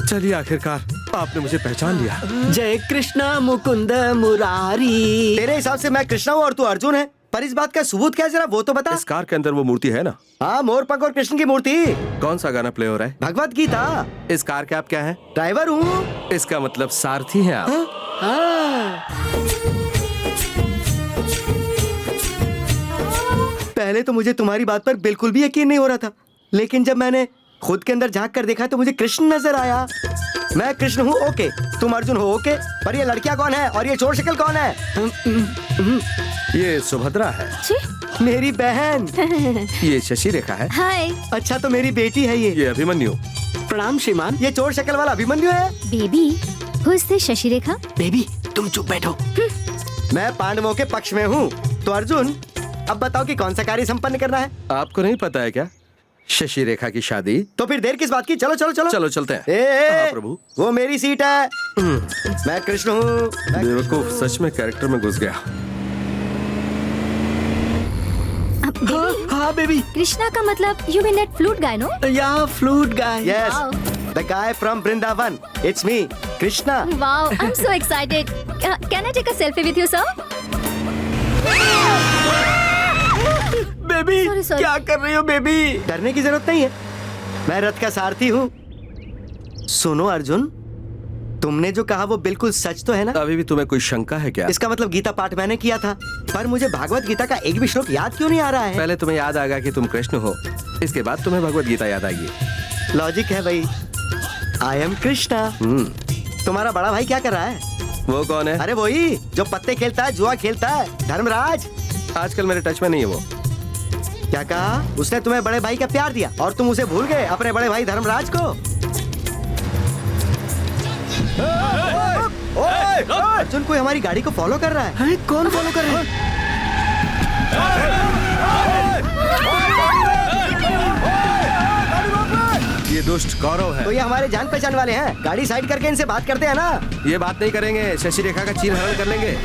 चलिए आखिरकार आपने मुझे पहचान लिया। जय कृष्णा मुकुंद मुरारी। तेरे हिसाब से मैं कृष्णा हूँ और तू अर्जुन है, पर इस बात का सबूत क्या है जरा वो तो बता। इस कार के अंदर वो मूर्ति है ना? हाँ, मोर पंख और कृष्ण की मूर्ति। कौन सा गाना प्ले हो रहा है? भगवत गीता। इस कार के आप क्या हैं? ड्राइवर हूँ। इसका मतलब सारथी हैं आप। पहले तो मुझे तुम्हारी बात पर बिल्कुल भी यकीन नहीं हो रहा था, लेकिन जब मैंने खुद के अंदर झांक कर देखा तो मुझे कृष्ण नजर आया। मैं कृष्ण हूँ ओके, तुम अर्जुन हो ओके, पर ये लड़कियां कौन है और ये चोर शक्ल कौन है? ये सुभद्रा है। मेरी बहन। ये शशि रेखा है। हाय। अच्छा तो मेरी बेटी है ये अभिमन्यु। प्रणाम श्रीमान। ये चोर शक्ल वाला अभिमन्यु है। Baby who's this Shashi Rekha? Baby तुम चुप बैठो। मैं पांडवों के पक्ष में हूँ तो अर्जुन अब बताओ कि कौन सा कार्य संपन्न करना है? आपको नहीं पता है क्या शशि रेखा की शादी? तो फिर देर किस बात की? चलो चलो चलो चलो चलते हैं। ए, प्रभु वो मेरी सीट है। मैं कृष्ण हूँ। बेवकूफ सच में कैरेक्टर में घुस गया। हाँ बेबी। कृष्णा का मतलब you mean that flute guy no? Yeah flute guy. Yes, the guy from Vrindavan. It's me Krishna. Wow, I am so excited. Can I take a selfie with you sir? Baby sorry. क्या कर रही हो बेबी? डरने की जरूरत नहीं है, मैं रथ का सारथी हूँ। सुनो अर्जुन, तुमने जो कहा वो बिल्कुल सच तो है ना? अभी भी तुम्हें कोई शंका है क्या? इसका मतलब गीता पाठ मैंने किया था, पर मुझे भागवत गीता का एक भी श्लोक याद क्यों नहीं आ रहा है? पहले तुम्हें याद आएगा कि तुम कृष्ण हो, इसके बाद तुम्हें भगवत गीता याद आएगी। लॉजिक है भाई। I am Krishna. तुम्हारा बड़ा भाई क्या कर रहा है? वो कौन है? अरे वही जो पत्ते खेलता है, जुआ खेलता है, धर्मराज। आजकल मेरे टच में नहीं है वो। क्या कहा? उसने तुम्हें बड़े भाई का प्यार दिया और तुम उसे भूल गए अपने बड़े भाई धर्मराज को? अर्जुन कोई हमारी गाड़ी को फॉलो कर रहा है। कौन फॉलो कर रहा है? ये दुष्ट कौरव है। तो ये हमारे जान पहचान वाले हैं। गाड़ी साइड करके इनसे बात करते हैं ना। ये बात नहीं करेंगे, शशि रेखा का चीर हरण कर लेंगे।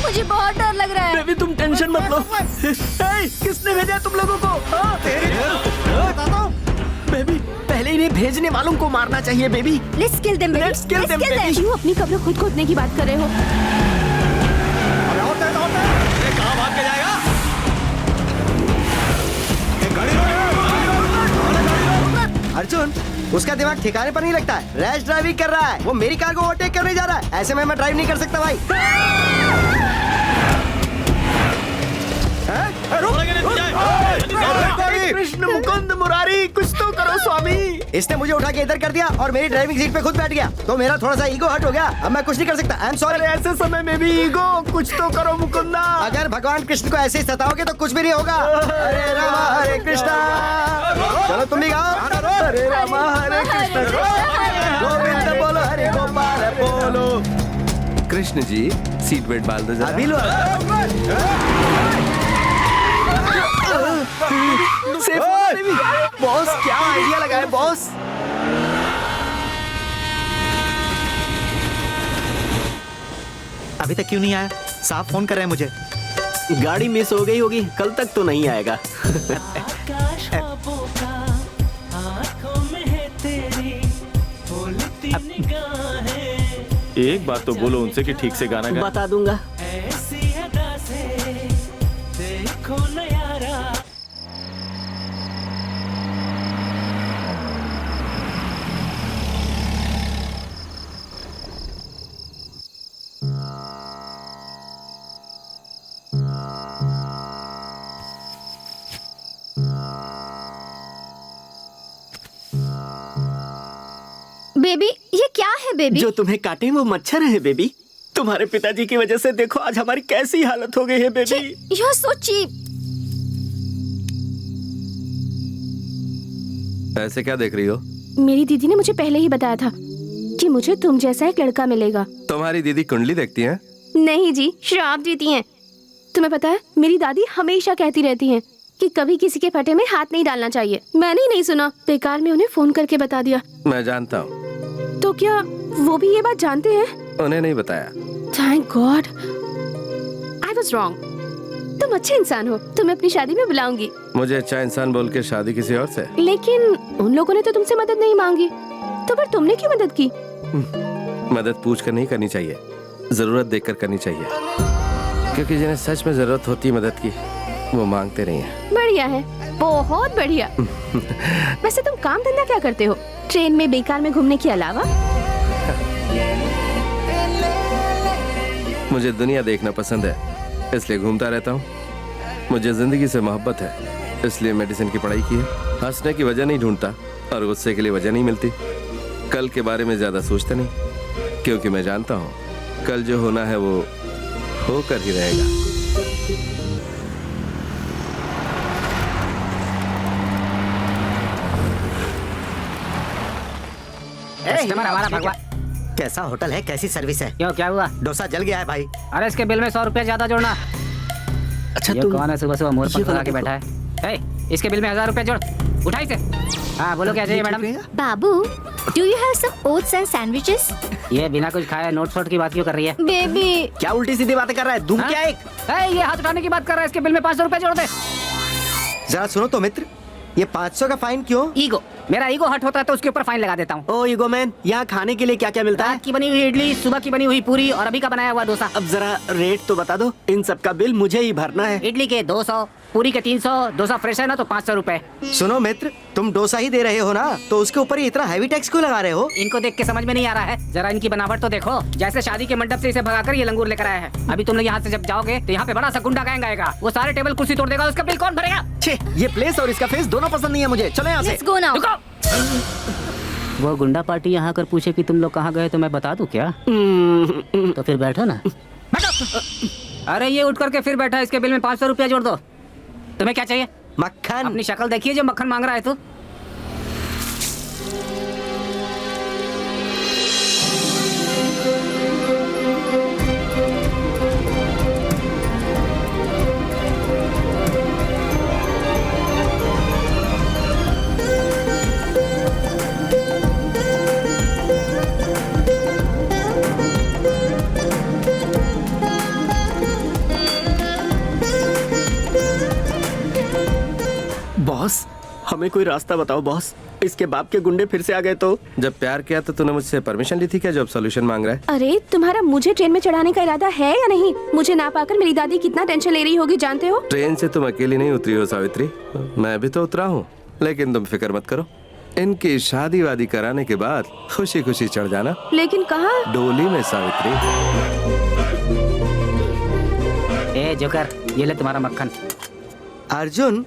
मुझे बहुत डर लग रहा है। बेबी तुम टेंशन मत लो। किसने भेजा तुम लोगों को? बेबी पहले इन्हें भेजने वालों को मारना चाहिए baby. Let's kill them, baby. Let's kill them, baby. क्यों अपनी कब्र खुद खोदने की बात कर रहे हो? कहाँ भाग के जाएगा? अर्जुन उसका दिमाग ठिकाने पर नहीं लगता है, रैश ड्राइविंग कर रहा है। वो मेरी कार को ओवरटेक करने जा रहा है। ऐसे में मैं ड्राइव नहीं कर सकता भाई। कृष्ण मुकुंद मुरारी, कुछ तो करो स्वामी। इसने मुझे उठा के इधर कर दिया और मेरी ड्राइविंग सीट पे खुद बैठ गया, तो मेरा थोड़ा सा ईगो हर्ट हो गया। अब मैं कुछ नहीं कर सकता। I am sorry. ऐसे समय में भी ईगो, कुछ तो करो मुकुंदा। अगर भगवान कृष्ण को ऐसे ही सताओगे तो कुछ भी नहीं होगा। हरे राम हरे कृष्णा। चलो तुम भी गाओ। हरे राम हरे कृष्ण गोविंद बोलो, हरे गोपाल बोलो। कृष्ण जी सीट बेल्ट बांध दो जरा। अभी लो। बॉस क्या आइडिया लगाए बॉस? अभी तक क्यों नहीं आया? साहब फोन कर रहे हैं मुझे। गाड़ी मिस हो गई होगी, कल तक तो नहीं आएगा। एक बात तो बोलो उनसे कि ठीक से गाना गा। बता दूंगा। बेबी, ये क्या है बेबी? जो तुम्हें काटे वो मच्छर है बेबी। तुम्हारे पिताजी की वजह से देखो आज हमारी कैसी हालत हो गई है baby. You are so cheap. ऐसे क्या देख रही हो? मेरी दीदी ने मुझे पहले ही बताया था कि मुझे तुम जैसा एक लड़का मिलेगा। तुम्हारी दीदी कुंडली देखती है? नहीं जी, श्राप जीती हैं। तुम्हें पता है मेरी दादी हमेशा कहती रहती हैं कि कभी किसी के फटे में हाथ नहीं डालना चाहिए। मैंने ही नहीं सुना, बेकार में उन्हें फोन करके बता दिया। मैं जानता हूँ। तो क्या वो भी ये बात जानते हैं? उन्हें नहीं बताया। Thank God, I was wrong. तुम अच्छे इंसान हो, तुम्हें अपनी शादी में बुलाऊंगी। मुझे अच्छा इंसान बोल के शादी किसी और से? लेकिन उन लोगों ने तो तुमसे मदद नहीं मांगी, तो फिर तुमने क्यों मदद की? मदद पूछ कर नहीं करनी चाहिए, जरूरत देखकर करनी चाहिए, क्योंकि जिन्हें सच में जरूरत होती है मदद की वो मांगते नहीं है। बढ़िया है, बहुत बढ़िया। वैसे तुम काम धंधा क्या करते हो ट्रेन में बेकार में घूमने के अलावा? मुझे दुनिया देखना पसंद है, इसलिए घूमता रहता हूँ। मुझे जिंदगी से मोहब्बत है, इसलिए मेडिसिन की पढ़ाई की है। हंसने की वजह नहीं ढूंढता और गुस्से के लिए वजह नहीं मिलती। कल के बारे में ज्यादा सोचता नहीं, क्योंकि मैं जानता हूँ कल जो होना है वो होकर ही रहेगा। कस्टमर हमारा भगवान। कैसा होटल है, कैसी सर्विस है? क्यों, क्या हुआ? डोसा जल गया है भाई। अरे इसके बिल में 100 रुपया ज्यादा जोड़ना। अच्छा, ये तुम कौन है सुबह सुबह मोर ये पंख वाला लगा के बैठा है? ए, इसके बिल में 1000 रुपया जोड़, उठाई से। हाँ बोलो, क्या चाहिए मैडम? बाबू, do you have some oats and sandwiches? ये बिना कुछ खाए नोट फोट की बात क्यों कर रही है? बेबी, क्या उल्टी सीधी बातें कर रहा है? दूं क्या एक? ये हाथ उठाने की बात कर रहा है, इसके बिल में 500 रुपया जोड़ दे। जरा सुनो तो मित्र, ये 500 का फाइन क्यों? ईगो, मेरा ईगो हट होता है तो उसके ऊपर फाइन लगा देता हूँ। ओ ईगो मैन, यहाँ खाने के लिए क्या क्या मिलता है? रात की बनी हुई इडली, सुबह की बनी हुई पूरी और अभी का बनाया हुआ डोसा। अब जरा रेट तो बता दो, इन सब का बिल मुझे ही भरना है। इडली के 200, पूरी के 300, डोसा फ्रेश है ना तो 500 रुपए। सुनो मित्र, तुम डोसा ही दे रहे हो ना, तो उसके ऊपर ही इतना हैवी टैक्स क्यों लगा रहे हो? इनको देख के समझ में नहीं आ रहा है, जरा इनकी बनावट तो देखो। जैसे शादी के मंडप से इसे भगाकर ये लंगूर लेकर आया है। अभी तुम लोग यहाँ से जब जाओगे तो यहाँ पे बड़ा सा गुंडा गैंग आएगा, वो सारे टेबल कुर्सी तोड़ देगा, उसका बिल कौन भरेगा? छे, ये प्लेस और इसका फेस दोनों पसंद नहीं है मुझे। चलो यहाँ से। Let's go now. वो गुंडा पार्टी यहाँ आकर पूछे कि तुम लोग कहाँ गए तो मैं बता दूं क्या? तो फिर बैठो ना। बैठो। अरे ये उठ करके फिर बैठा, इसके बिल में 500 रुपया जोड़ दो। तुम्हें क्या चाहिए? मक्खन। अपनी शक्ल देखिए जो मक्खन मांग रहा है तू। बॉस, हमें कोई रास्ता बताओ बॉस, इसके बाप के गुंडे फिर से आ गए तो? जब प्यार किया तो तूने मुझसे परमिशन ली थी क्या, जो अब सॉल्यूशन मांग रहा है? अरे तुम्हारा मुझे ट्रेन में चढ़ाने का इरादा है या नहीं? मुझे ना पाकर मेरी दादी कितना टेंशन ले रही होगी जानते हो? ट्रेन से तुम अकेली नहीं उतरी हो सावित्री, मैं भी तो उतरा हूँ। लेकिन तुम फिक्र मत करो, इनकी शादी वादी कराने के बाद खुशी खुशी चढ़ जाना। लेकिन कहाँ? डोली में सावित्री। ए जोकर, ये ले तुम्हारा मक्खन। अर्जुन,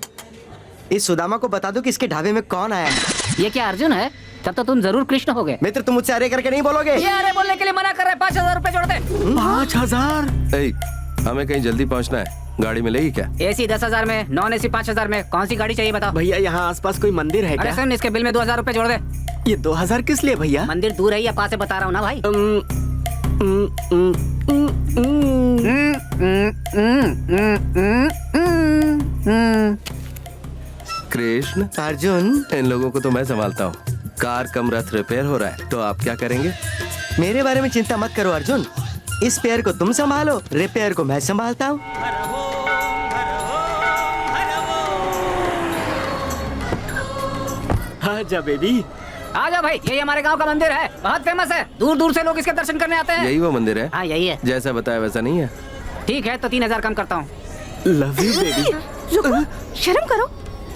इस सुदामा को बता दो कि इसके ढाबे में कौन आया है। ये क्या अर्जुन है? तब तो तुम जरूर कृष्ण हो गए। मित्र, तुम मुझसे अरे करके नहीं बोलोगे। ये अरे बोलने के लिए मना कर रहा है। 5000 रुपए जोड़ दे। 5000? हमें कहीं जल्दी पहुंचना है, गाड़ी मिलेगी क्या? AC 10,000 में, नॉन AC 5,000 में, कौन सी गाड़ी चाहिए बताओ? भैया यहाँ आसपास कोई मंदिर है क्या? अरे सुन, इसके बिल में 2000 रुपए जोड़ दे। ये 2000 किस लिए भैया? मंदिर दूर है या पास है बता रहा हूँ ना भाई। कृष्ण, अर्जुन, इन लोगों को तो मैं संभालता हूँ। कार कम रथ रिपेयर हो रहा है, तो आप क्या करेंगे? मेरे बारे में चिंता मत करो अर्जुन, इस पेयर को तुम संभालो, रिपेयर को मैं संभालता हूँ। आजा बेबी। आजा भाई, यही हमारे गांव का मंदिर है, बहुत फेमस है, दूर दूर से लोग इसके दर्शन करने आते हैं। यही वो मंदिर है? हाँ यही है। जैसा बताया वैसा नहीं है? ठीक है तो 3000 कम करता हूँ। Love you baby. रुको, शर्म करो,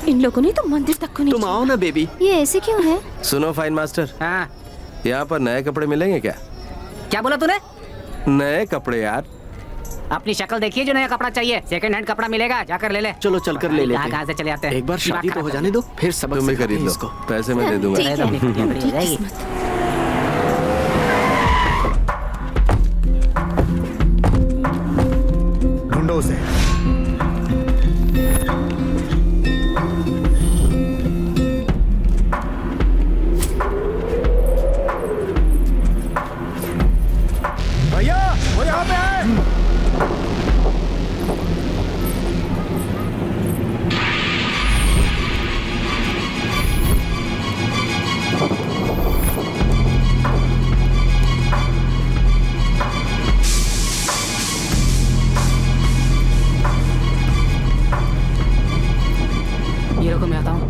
इन लोगों ने तो मंदिर तक को नहीं। तुम आओ ना बेबी। ये ऐसे क्यों है? सुनो फाइन मास्टर, हाँ यहाँ पर नए कपड़े मिलेंगे क्या? क्या बोला तूने? नए कपड़े यार। अपनी शक्ल देखिए, जो नया कपड़ा चाहिए सेकंड हैंड कपड़ा मिलेगा, जाकर ले ले। चलो चल कर ले लेते हैं। कहाँ से चले आते हैं? एक बार शादी तो हो जाने दो, फिर सबक तुम्हें सिखाते खरीद हैं लो, इसको। पैसे मैं दे दूंगा। अपनी कुटिया बड़ी हो जाएगी। उसे। भैया वो यहाँ पे है। ये रखो, मैं आता हूँ।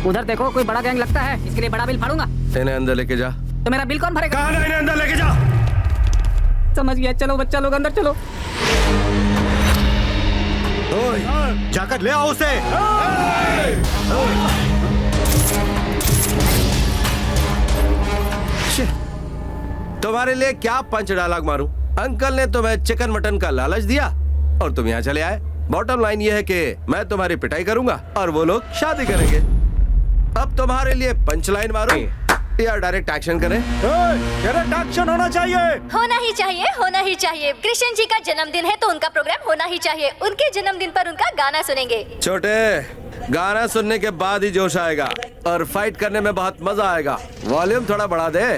उधर देखो, कोई बड़ा गैंग लगता है, इसके लिए बड़ा बिल फाड़ूंगा। इन्हें अंदर लेके जा। तो मेरा बिल कौन भरेगा? कहाँ ना, इन्हें अंदर लेके जा। समझ गया, चलो बच्चा लोग अंदर चलो। ओए, जाकर ले आओ उसे। तुम्हारे लिए क्या पंच डायलॉग मारूं? अंकल ने तुम्हें चिकन मटन का लालच दिया और तुम यहाँ चले आए। बॉटम लाइन ये है कि मैं तुम्हारी पिटाई करूंगा और वो लोग शादी करेंगे। अब तुम्हारे लिए पंच लाइन मारूं या डायरेक्ट एक्शन करें? डायरेक्ट एक्शन होना चाहिए। होना ही चाहिए, होना ही चाहिए। कृष्ण जी का जन्मदिन है तो उनका प्रोग्राम होना ही चाहिए। उनके जन्मदिन पर उनका गाना सुनेंगे। छोटे, गाना सुनने के बाद ही जोश आएगा और फाइट करने में बहुत मजा आएगा। वॉल्यूम थोड़ा बढ़ा दे।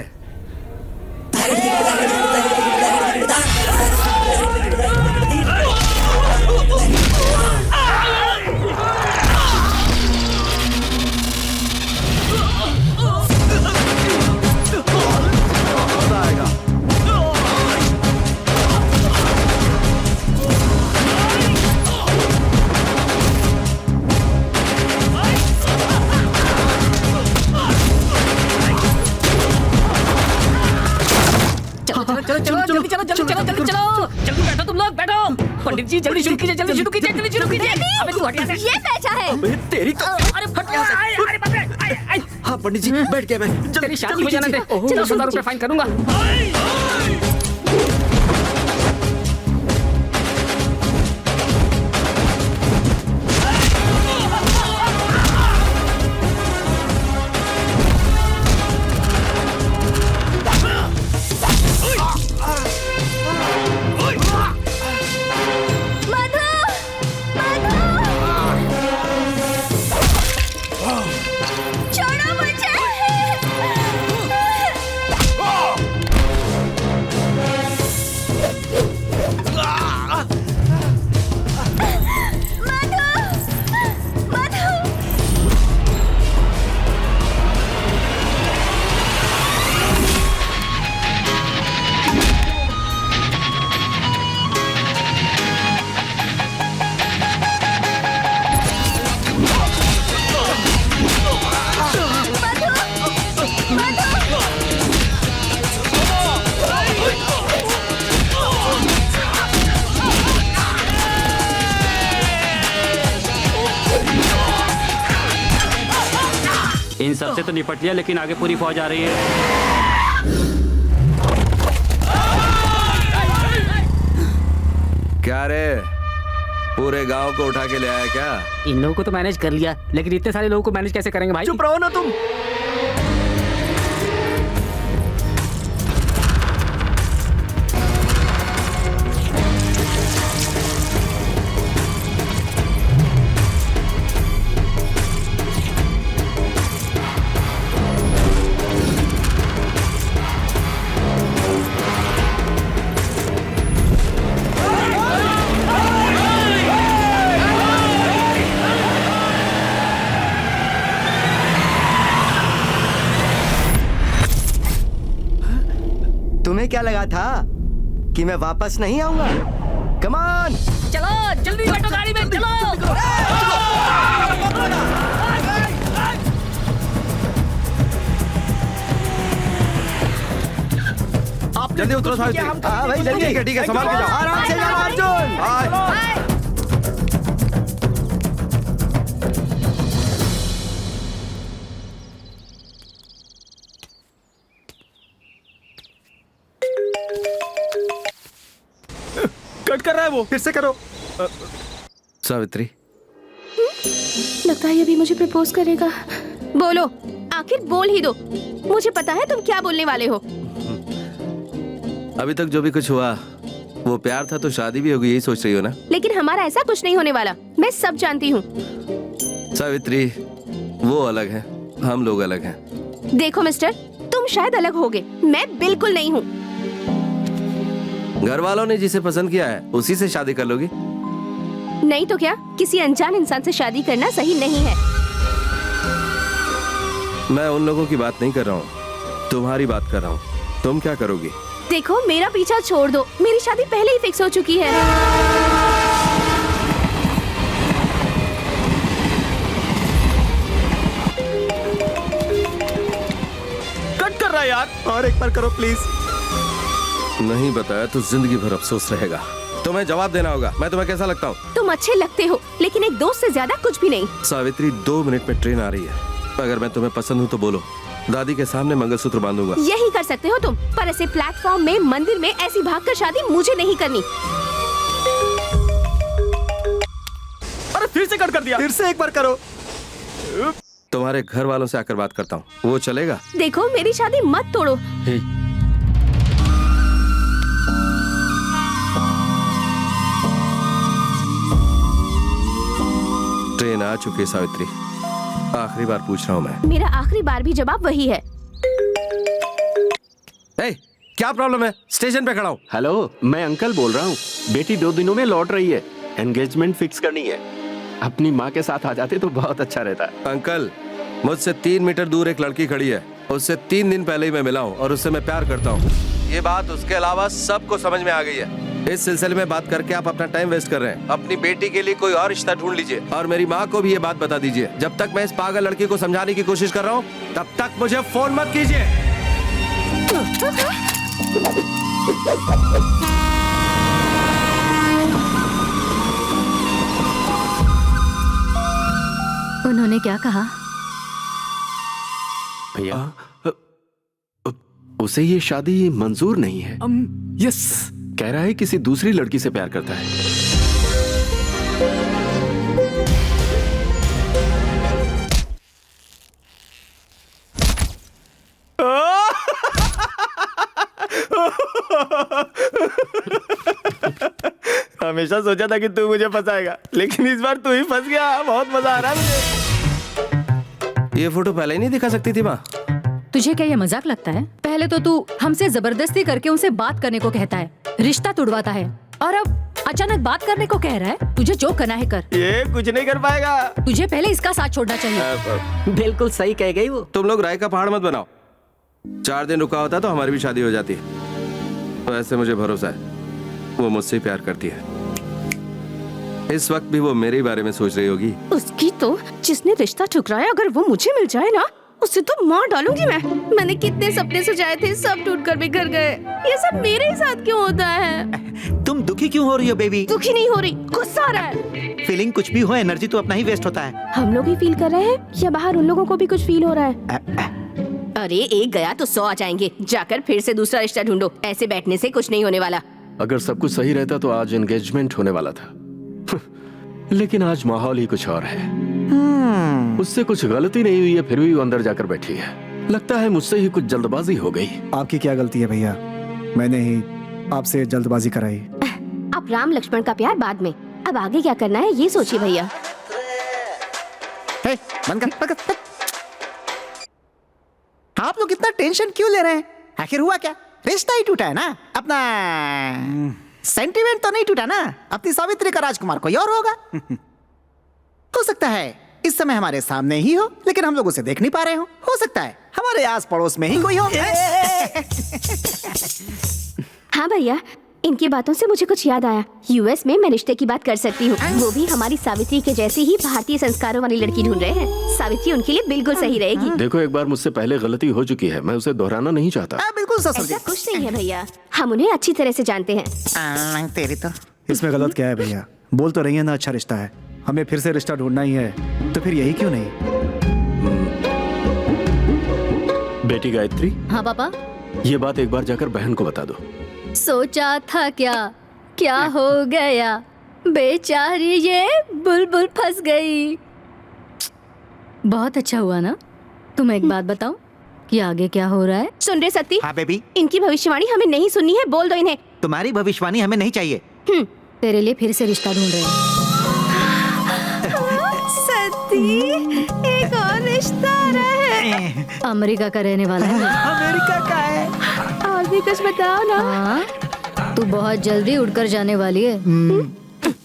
जल्दी बैठो तुम लोग, बैठो। पंडित जी जल्दी शुरू कीजिए, जल्दी शुरू कीजिए, जल्दी शुरू कीजिए। अबे तू हट यहाँ से। ये पैसा है। तेरी तो अरे फट यहाँ से। अरे बाप रे। हाँ पंडित जी बैठ गया मैं। तेरी शादी हो जाने दे। 10,000 रुपए फाइन करूंगा। छोड़ो मुझे। इन सब से तो निपट लिया, लेकिन आगे पूरी फौज आ रही है। क्या रे, पूरे गांव को उठा के ले आया क्या? इन लोगों को तो मैनेज कर लिया, लेकिन इतने सारे लोगों को मैनेज कैसे करेंगे भाई? चुप रहो ना तुम। तुम्हें क्या लगा था कि मैं वापस नहीं आऊंगा? कम ऑन, चलो जल्दी बैठो गाड़ी में, चलो। आप जल्दी उतरो सारे। हाँ भाई जल्दी। ठीक है, संभाल के जाओ। आराम से जाओ अर्जुन। कट कर रहा है वो, फिर से करो। सावित्री, लगता है ये भी मुझे प्रपोज करेगा। बोलो, आखिर बोल ही दो। मुझे पता है तुम क्या बोलने वाले हो। अभी तक जो भी कुछ हुआ वो प्यार था तो शादी भी होगी, यही सोच रही हो ना? लेकिन हमारा ऐसा कुछ नहीं होने वाला, मैं सब जानती हूँ। सावित्री, वो अलग है, हम लोग अलग हैं। देखो मिस्टर, तुम शायद अलग होगे, मैं बिल्कुल नहीं हूँ। घर वालों ने जिसे पसंद किया है उसी से शादी कर लोगी? नहीं तो क्या, किसी अनजान इंसान से शादी करना सही नहीं है। मैं उन लोगों की बात नहीं कर रहा हूँ, तुम्हारी बात कर रहा हूँ। तुम क्या करोगी? देखो मेरा पीछा छोड़ दो, मेरी शादी पहले ही फिक्स हो चुकी है। कट कर रहा है यार। और एक बार करो प्लीज। नहीं बताया तो जिंदगी भर अफसोस रहेगा। तुम्हें जवाब देना होगा। मैं तुम्हें कैसा लगता हूँ? तुम अच्छे लगते हो, लेकिन एक दोस्त से ज्यादा कुछ भी नहीं। सावित्री, 2 मिनट में ट्रेन आ रही है। अगर मैं तुम्हें पसंद हूँ तो बोलो, दादी के सामने मंगलसूत्र बांधूंगा। यही कर सकते हो तुम, पर ऐसे प्लेटफॉर्म में, मंदिर में ऐसी भागकर शादी मुझे नहीं करनी। अरे फिर से कट कर दिया। फिर से एक बार करो। तुम्हारे घर वालों से आकर बात करता हूँ, वो चलेगा? देखो मेरी शादी मत तोड़ो। ट्रेन आ चुकी है सावित्री, आखिरी बार पूछ रहा हूँ मैं। मेरा आखिरी बार भी जवाब वही है। क्या प्रॉब्लम है? स्टेशन पे खड़ा हूँ। हेलो, मैं अंकल बोल रहा हूँ। बेटी 2 दिनों में लौट रही है, एंगेजमेंट फिक्स करनी है। अपनी माँ के साथ आ जाते तो बहुत अच्छा रहता। अंकल, मुझसे 3 मीटर दूर एक लड़की खड़ी है, उससे 3 दिन पहले ही मैं मिला हूँ और उससे मैं प्यार करता हूँ। ये बात उसके अलावा सबको समझ में आ गई है। इस सिलसिले में बात करके आप अपना टाइम वेस्ट कर रहे हैं। अपनी बेटी के लिए कोई और रिश्ता ढूंढ लीजिए और मेरी माँ को भी ये बात बता दीजिए। जब तक मैं इस पागल लड़की को समझाने की कोशिश कर रहा हूँ, तब तक मुझे फोन मत कीजिए। उन्होंने क्या कहा? भैया, उसे ये शादी मंजूर नहीं है। यस, कह रहा है किसी दूसरी लड़की से प्यार करता है। हमेशा सोचा था कि तू मुझे फंसाएगा, लेकिन इस बार तू ही फंस गया। बहुत मजा आ रहा है मुझे। ये फोटो पहले ही नहीं दिखा सकती थी माँ? तुझे क्या ये मजाक लगता है? पहले तो तू हमसे जबरदस्ती करके उनसे बात करने को कहता है, रिश्ता तुड़वाता है, और अब अचानक बात करने को कह रहा है। तुझे जो करना है कर। ये कुछ नहीं कर पाएगा। तुझे पहले इसका साथ छोड़ना चाहिए। बिल्कुल सही कह गई वो। तुम लोग राय का पहाड़ मत बनाओ। 4 दिन रुका होता तो हमारी भी शादी हो जाती। वैसे मुझे भरोसा है वो मुझसे प्यार करती है। इस वक्त भी वो मेरे बारे में सोच रही होगी। उसकी तो, जिसने रिश्ता ठुकराया, अगर वो मुझे मिल जाए ना, उसे तो मार डालूंगी मैं। मैंने कितने सपने सजाए थे, सब टूटकर बिखर गए। ये सब मेरे ही साथ क्यों होता है? तुम दुखी क्यों हो रही हो बेबी? दुखी नहीं हो रही, गुस्सा आ रहा है। फीलिंग कुछ भी हो, एनर्जी तो अपना ही वेस्ट होता है। हम लोग ही फील कर रहे हैं या बाहर उन लोगों को भी कुछ फील हो रहा है? अरे एक गया तो 100 आ जाएंगे। जाकर फिर से दूसरा रिश्ता ढूंढो। ऐसे बैठने से कुछ नहीं होने वाला। अगर सब कुछ सही रहता तो आज एंगेजमेंट होने वाला था। लेकिन आज माहौल ही कुछ और है। उससे कुछ गलती नहीं हुई है, फिर भी वो अंदर जाकर बैठी है। लगता है मुझसे ही कुछ जल्दबाजी हो गई। आपकी क्या गलती है भैया? मैंने ही आपसे जल्दबाजी कराई। अब राम लक्ष्मण का प्यार बाद में, अब आगे क्या करना है ये सोचिए भैया। बंद कर। आप लोग इतना टेंशन क्यों ले रहे हैं? आखिर हुआ क्या? रिश्ता ही टूटा है ना अपना। सेंटिमेंट तो नहीं टूटा ना। अपनी सावित्री का राजकुमार कोई और होगा। हो सकता है इस समय हमारे सामने ही हो, लेकिन हम लोग उसे देख नहीं पा रहे हो सकता है हमारे आस पड़ोस में ही कोई हो। हाँ भैया, इनकी बातों से मुझे कुछ याद आया। यूएस में मैं रिश्ते की बात कर सकती हूँ। वो भी हमारी सावित्री के जैसी ही भारतीय संस्कारों वाली लड़की ढूंढ रहे हैं। सावित्री उनके लिए बिल्कुल सही रहेगी। देखो, एक बार मुझसे पहले गलती हो चुकी है, मैं उसे दोहराना नहीं चाहता। बिल्कुल ऐसा कुछ नहीं है भैया, हम उन्हें अच्छी तरह से जानते हैं। तेरी तो इसमें गलत क्या है भैया? बोल तो रही है ना अच्छा रिश्ता है, हमें फिर से रिश्ता ढूंढना ही है, तो फिर यही क्यों नहीं? बेटी गायत्री। हाँ पापा। ये बात एक बार जाकर बहन को बता दो। सोचा था क्या हो गया, बेचारी ये बुलबुल फंस गई। बहुत अच्छा हुआ ना। तुम एक बात बताओ कि आगे क्या हो रहा है? सुन रहे सत्ती? हाँ बेबी। इनकी भविष्यवाणी हमें नहीं सुननी है, बोल दो इन्हें। तुम्हारी भविष्यवाणी हमें नहीं चाहिए। तेरे लिए फिर से रिश्ता ढूंढ रहे हैं। सती, एक और रिश्ता आ रहा है। अमेरिका का रहने वाला है। अमेरिका का है। और भी कुछ बताओ ना। हाँ, तू बहुत जल्दी उड़कर जाने वाली है।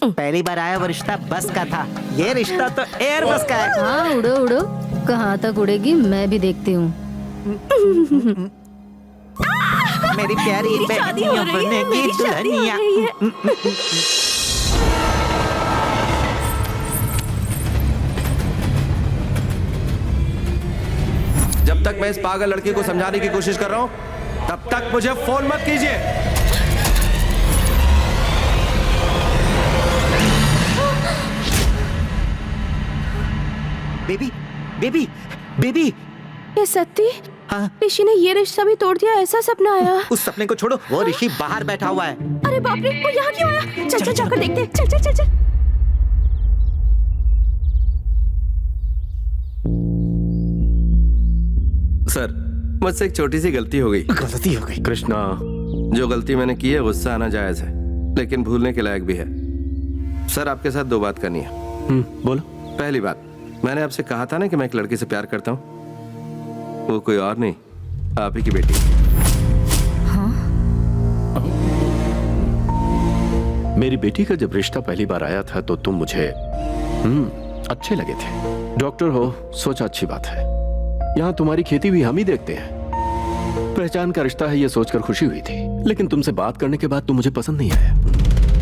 पहली बार आया वो रिश्ता बस का था, ये रिश्ता तो एयर बस का है। हाँ, उड़ो उड़ो, कहाँ तक उड़ेगी मैं भी देखती हूँ। मेरी प्यारी बहनियों बनेगी दुल्हनिया। जब तक मैं इस पागल लड़की को समझाने की कोशिश कर रहा हूं तब तक मुझे फोन मत कीजिए। बेबी बेबी बेबी, ये सती, ऋषि ने ये रिश्ता भी तोड़ दिया, ऐसा सपना आया। उस सपने को छोड़ो, वो ऋषि बाहर बैठा हुआ है। अरे बाप रे, वो यहाँ क्यों आया? चल चल जाकर देखते हैं। चल चल चल चल। सर, मुझसे एक छोटी सी गलती हो गई। गलती हो गई? कृष्णा, जो गलती मैंने की है गुस्सा आना जायज है, लेकिन भूलने के लायक भी है। सर, आपके साथ 2 बात करनी है। बोलो। पहली बात, मैंने आपसे कहा था ना कि मैं एक लड़की से प्यार करता हूँ। वो कोई और नहीं, आप ही की बेटी। मेरी बेटी का जब रिश्ता पहली बार आया था तो तुम मुझे अच्छे लगे थे। डॉक्टर हो, सोचा अच्छी बात है। यहाँ तुम्हारी खेती भी हम ही देखते हैं। पहचान का रिश्ता है ये सोचकर खुशी हुई थी, लेकिन तुमसे बात करने के बाद तुम मुझे पसंद नहीं आया।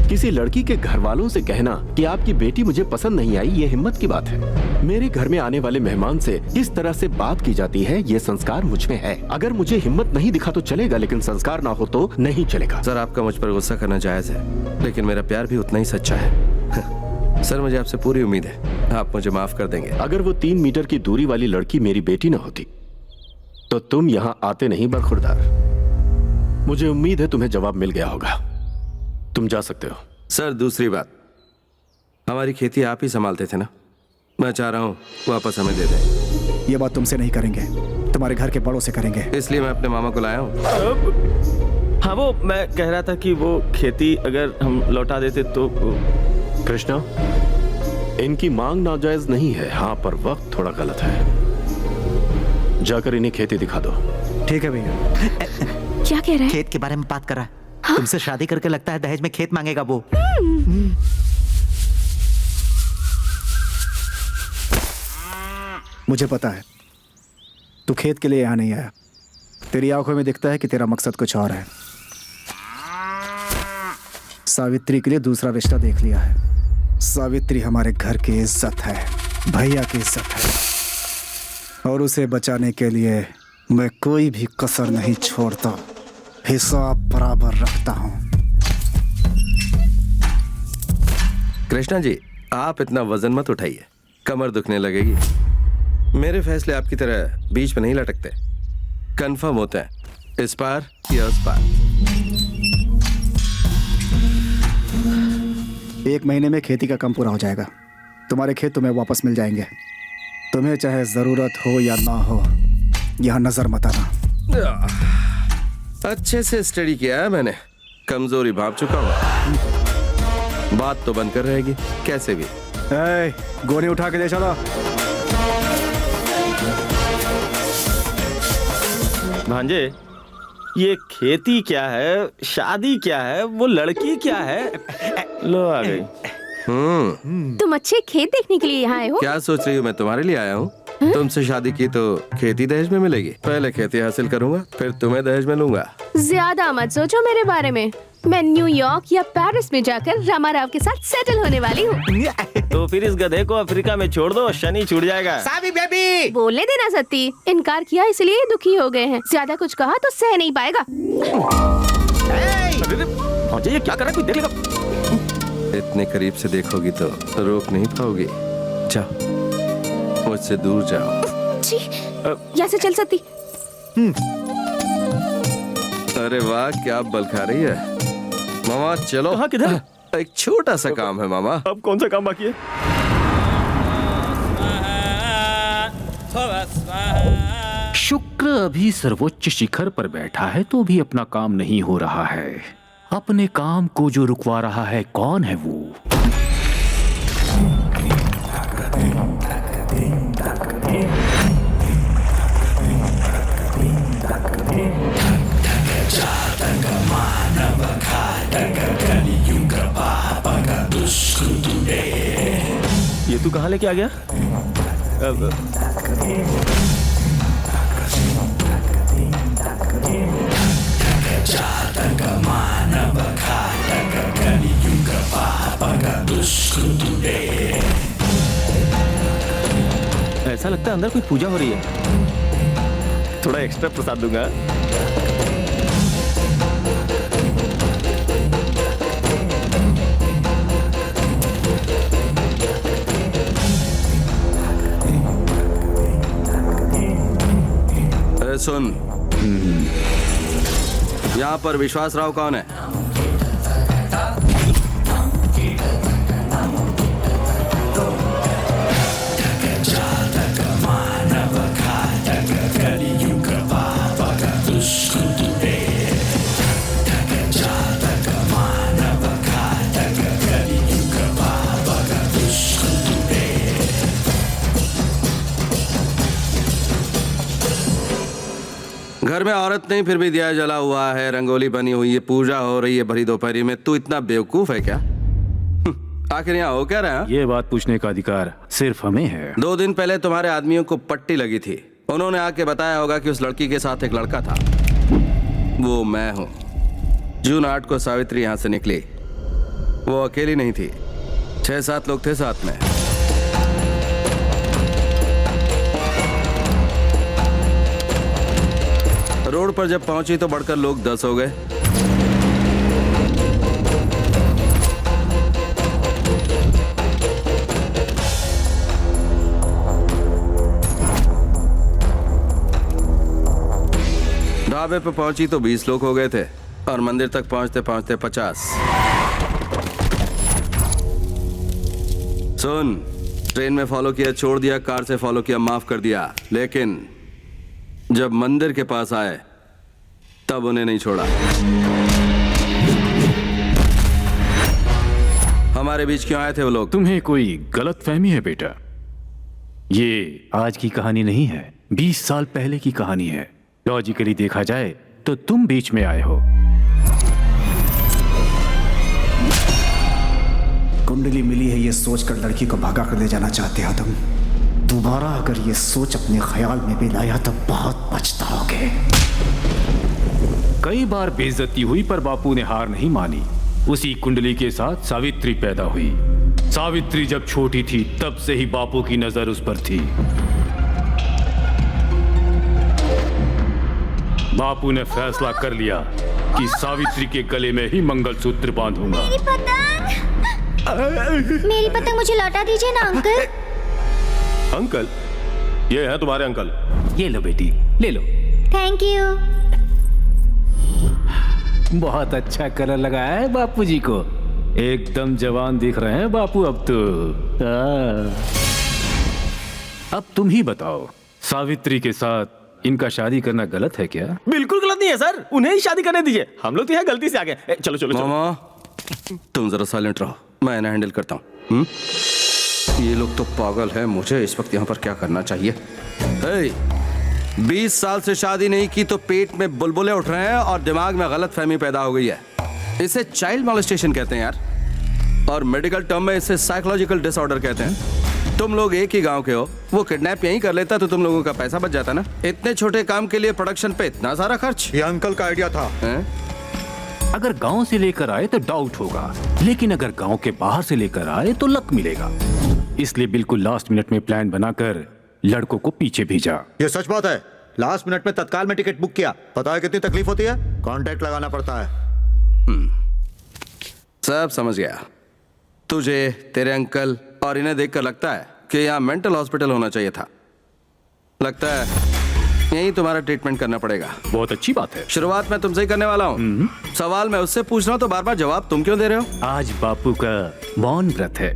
किसी लड़की के घर वालों से कहना कि आपकी बेटी मुझे पसंद नहीं आई, ये हिम्मत की बात है। मेरे घर में आने वाले मेहमान से किस तरह से बात की जाती है, ये संस्कार मुझ में है। अगर मुझे हिम्मत नहीं दिखा तो चलेगा, लेकिन संस्कार ना हो तो नहीं चलेगा। सर, आपका मुझ पर गुस्सा करना जायज है, लेकिन मेरा प्यार भी उतना ही सच्चा है। सर, मुझे आपसे पूरी उम्मीद है, आप मुझे माफ कर देंगे। अगर वो 3 मीटर की दूरी वाली लड़की मेरी बेटी न होती तो तुम यहाँ आते नहीं बरखुरदार। मुझे उम्मीद है तुम्हें जवाब मिल गया होगा, तुम जा सकते हो। सर, दूसरी बात, हमारी खेती आप ही संभालते थे ना, मैं चाह रहा हूँ वापस हमें दे दें। ये बात तुमसे नहीं करेंगे, तुम्हारे घर के बड़ों से करेंगे। इसलिए मैं अपने मामा को लाया हूँ। हाँ, वो मैं कह रहा था कि वो खेती अगर हम लौटा देते तो। कृष्णा, इनकी मांग नाजायज नहीं है, हाँ, पर वक्त थोड़ा गलत है। जाकर इन्हें खेती दिखा दो। ठीक है भैया। क्या कह रहा है? खेत के बारे में बात कर रहा है। हाँ? तुमसे शादी करके लगता है दहेज में खेत मांगेगा वो। मुझे पता है तू खेत के लिए यहाँ नहीं आया। तेरी आंखों में दिखता है कि तेरा मकसद कुछ और है। सावित्री के लिए दूसरा रिश्ता देख लिया है। सावित्री हमारे घर की इज्जत है, भैया की इज्जत है, और उसे बचाने के लिए मैं कोई भी कसर नहीं छोड़ता, हिसाब बराबर रखता हूँ। कृष्णा जी, आप इतना वजन मत उठाइए, कमर दुखने लगेगी। मेरे फैसले आपकी तरह बीच में नहीं लटकते, कंफर्म होते हैं, इस पार या उस पार। 1 महीने में खेती का काम पूरा हो जाएगा। तुम्हारे खेत तुम्हें वापस मिल जाएंगे। तुम्हें चाहे जरूरत हो या ना हो, यहाँ नजर मत आना। अच्छे से स्टडी किया है मैंने, कमजोरी भाप चुका हूँ। बात तो बनकर रहेगी कैसे भी। गोनी उठा के दे चलो। भांजे, ये खेती क्या है, शादी क्या है, वो लड़की क्या है? लो आ गई। तुम अच्छे खेत देखने के लिए यहाँ आए हो? क्या सोच रही हो, मैं तुम्हारे लिए आया हूँ? तुमसे शादी की तो खेती दहेज में मिलेगी। पहले खेती हासिल करूंगा, फिर तुम्हें दहेज में लूंगा। ज्यादा मत सोचो मेरे बारे में। मैं न्यूयॉर्क या पेरिस में जाकर रामाराव के साथ सेटल होने वाली हूँ। तो फिर इस गधे को अफ्रीका में छोड़ दो, शनि छूट जाएगा। सावी बेबी, बोलने देना सती। इनकार किया इसलिए दुखी हो गए हैं, ज्यादा कुछ कहा तो सह नहीं पाएगा। ये क्या कर रहा है, कोई देख लेगा। इतने करीब से देखोगी तो रोक नहीं पाओगी। जाओ, मुझसे दूर जाओ। यहाँ से चल सकती। अरे वाह, क्या बल खा रही है मामा। चलो। कहाँ, किधर? एक छोटा सा काम है मामा। अब कौन सा काम बाकी है? शुक्र अभी सर्वोच्च शिखर पर बैठा है तो भी अपना काम नहीं हो रहा है। अपने काम को जो रुकवा रहा है कौन है वो? ये तू कहाँ लेके आ गया? ऐसा लगता है अंदर कोई पूजा हो रही है। थोड़ा एक्स्ट्रा प्रसाद दूंगा। सुन, यहाँ पर विश्वास राव कौन है? घर में औरत नहीं, फिर भी दिया जला हुआ है, रंगोली बनी हुई है, पूजा हो रही है भरी दोपहरी में। तू इतना बेवकूफ है क्या? आखिर यहाँ हो क्या रहा है? ये बात पूछने का अधिकार सिर्फ हमें है। 2 दिन पहले तुम्हारे आदमियों को पट्टी लगी थी। उन्होंने आके बताया होगा कि उस लड़की के साथ एक लड़का था। वो मैं हूँ। जून 8 को सावित्री यहाँ से निकली। वो अकेली नहीं थी, 6-7 लोग थे साथ में। रोड पर जब पहुंची तो बढ़कर लोग 10 हो गए। ढाबे पे पहुंची तो 20 लोग हो गए थे और मंदिर तक पहुंचते पहुंचते 50। सुन, ट्रेन में फॉलो किया छोड़ दिया, कार से फॉलो किया माफ कर दिया, लेकिन जब मंदिर के पास आए तब उन्हें नहीं छोड़ा। हमारे बीच क्यों आए थे वो लोग? तुम्हें कोई गलत फहमी है बेटा। ये आज की कहानी नहीं है, 20 साल पहले की कहानी है। लॉजिकली देखा जाए तो तुम बीच में आए हो। कुंडली मिली है ये सोचकर लड़की को भागा कर ले जाना चाहते हो तुम। दोबारा अगर ये सोच अपने ख्याल में भी लाया तो बहुत पछताओगे। कई बार बेइज्जती हुई पर बापू ने हार नहीं मानी। उसी कुंडली के साथ सावित्री पैदा हुई। सावित्री जब छोटी थी तब से ही बापू की नजर उस पर थी। बापू ने फैसला कर लिया कि सावित्री के गले में ही मंगलसूत्र बांधूंगा। मेरी पतंग मुझे लौटा दीजिए ना अंकल। अंकल? ये है तुम्हारे अंकल। ये लो बेटी, ले लो। Thank you. बहुत अच्छा कलर लगाया है बापूजी को। एकदम जवान दिख रहे हैं बापू अब तो। अब तुम ही बताओ, सावित्री के साथ इनका शादी करना गलत है क्या? बिल्कुल गलत नहीं है सर, उन्हें ही शादी करने दीजिए। हम लोग तो यहाँ गलती से आ गए। चलो चलो मामा, तुम जरा साइलेंट रहो, मैं इन्हें हैंडल करता हूँ। ये लोग तो पागल हैं, मुझे इस वक्त यहाँ पर क्या करना चाहिए? 20 साल से शादी नहीं की तो पेट में बुलबुले उठ रहे हैं और दिमाग में गलत फहमी पैदा हो गई है। इसे चाइल्ड मॉलेस्टेशन कहते हैं यार, और मेडिकल टर्म में इसे साइकोलॉजिकल डिसऑर्डर कहते हैं। तुम लोग एक ही गांव के हो, वो किडनैप यहीं कर लेता तो तुम लोगों का पैसा बच जाता ना। इतने छोटे काम के लिए प्रोडक्शन पे इतना सारा खर्च। ये अंकल का आइडिया था। अगर गांव से लेकर आए तो डाउट होगा, लेकिन अगर गांव के बाहर से लेकर आए तो लक मिलेगा। इसलिए बिल्कुल लास्ट मिनट में प्लान बनाकर लड़कों को पीछे भेजा। ये सच बात है। लास्ट मिनट में तत्काल में टिकट बुक किया। पता है कितनी तकलीफ होती है? कांटेक्ट लगाना पड़ता है। सब समझ गया। तुझे, तेरे अंकल और इन्हें देखकर लगता है कि यहाँ मेंटल हॉस्पिटल होना चाहिए था। लगता है यही तुम्हारा ट्रीटमेंट करना पड़ेगा। बहुत अच्छी बात है। शुरुआत मैं तुमसे ही करने वाला हूँ। सवाल मैं उससे पूछ रहा हूँ तो बार बार जवाब तुम क्यों दे रहे हो? आज बापू का मौन व्रत है।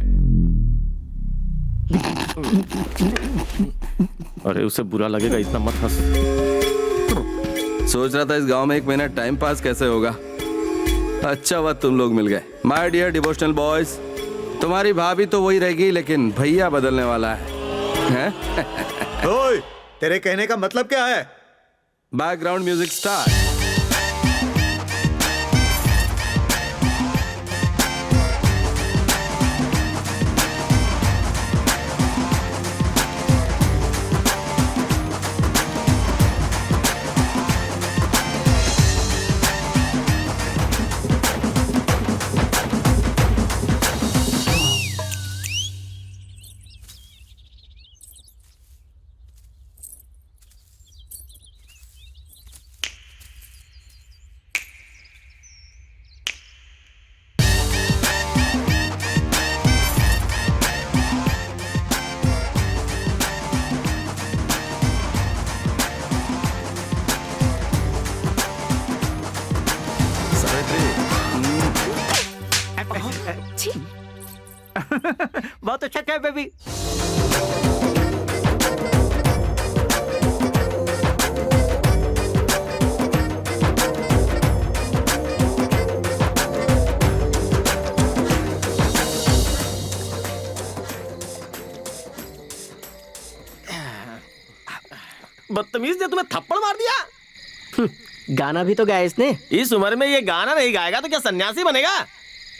अरे उसे बुरा लगेगा, इतना मत हंस। सोच रहा था इस गांव में 1 महीना टाइम पास कैसे होगा। अच्छा हुआ तुम लोग मिल गए। माय डियर डिवोशनल बॉयज, तुम्हारी भाभी तो वही रहेगी लेकिन भैया बदलने वाला है? ओए, तेरे कहने का मतलब क्या है? Background music start. बहुत अच्छा क्या बेबी। बदतमीज ने तुम्हें थप्पड़ मार दिया। गाना भी तो गाया इसने। इस उम्र में ये गाना नहीं गाएगा तो क्या सन्यासी बनेगा?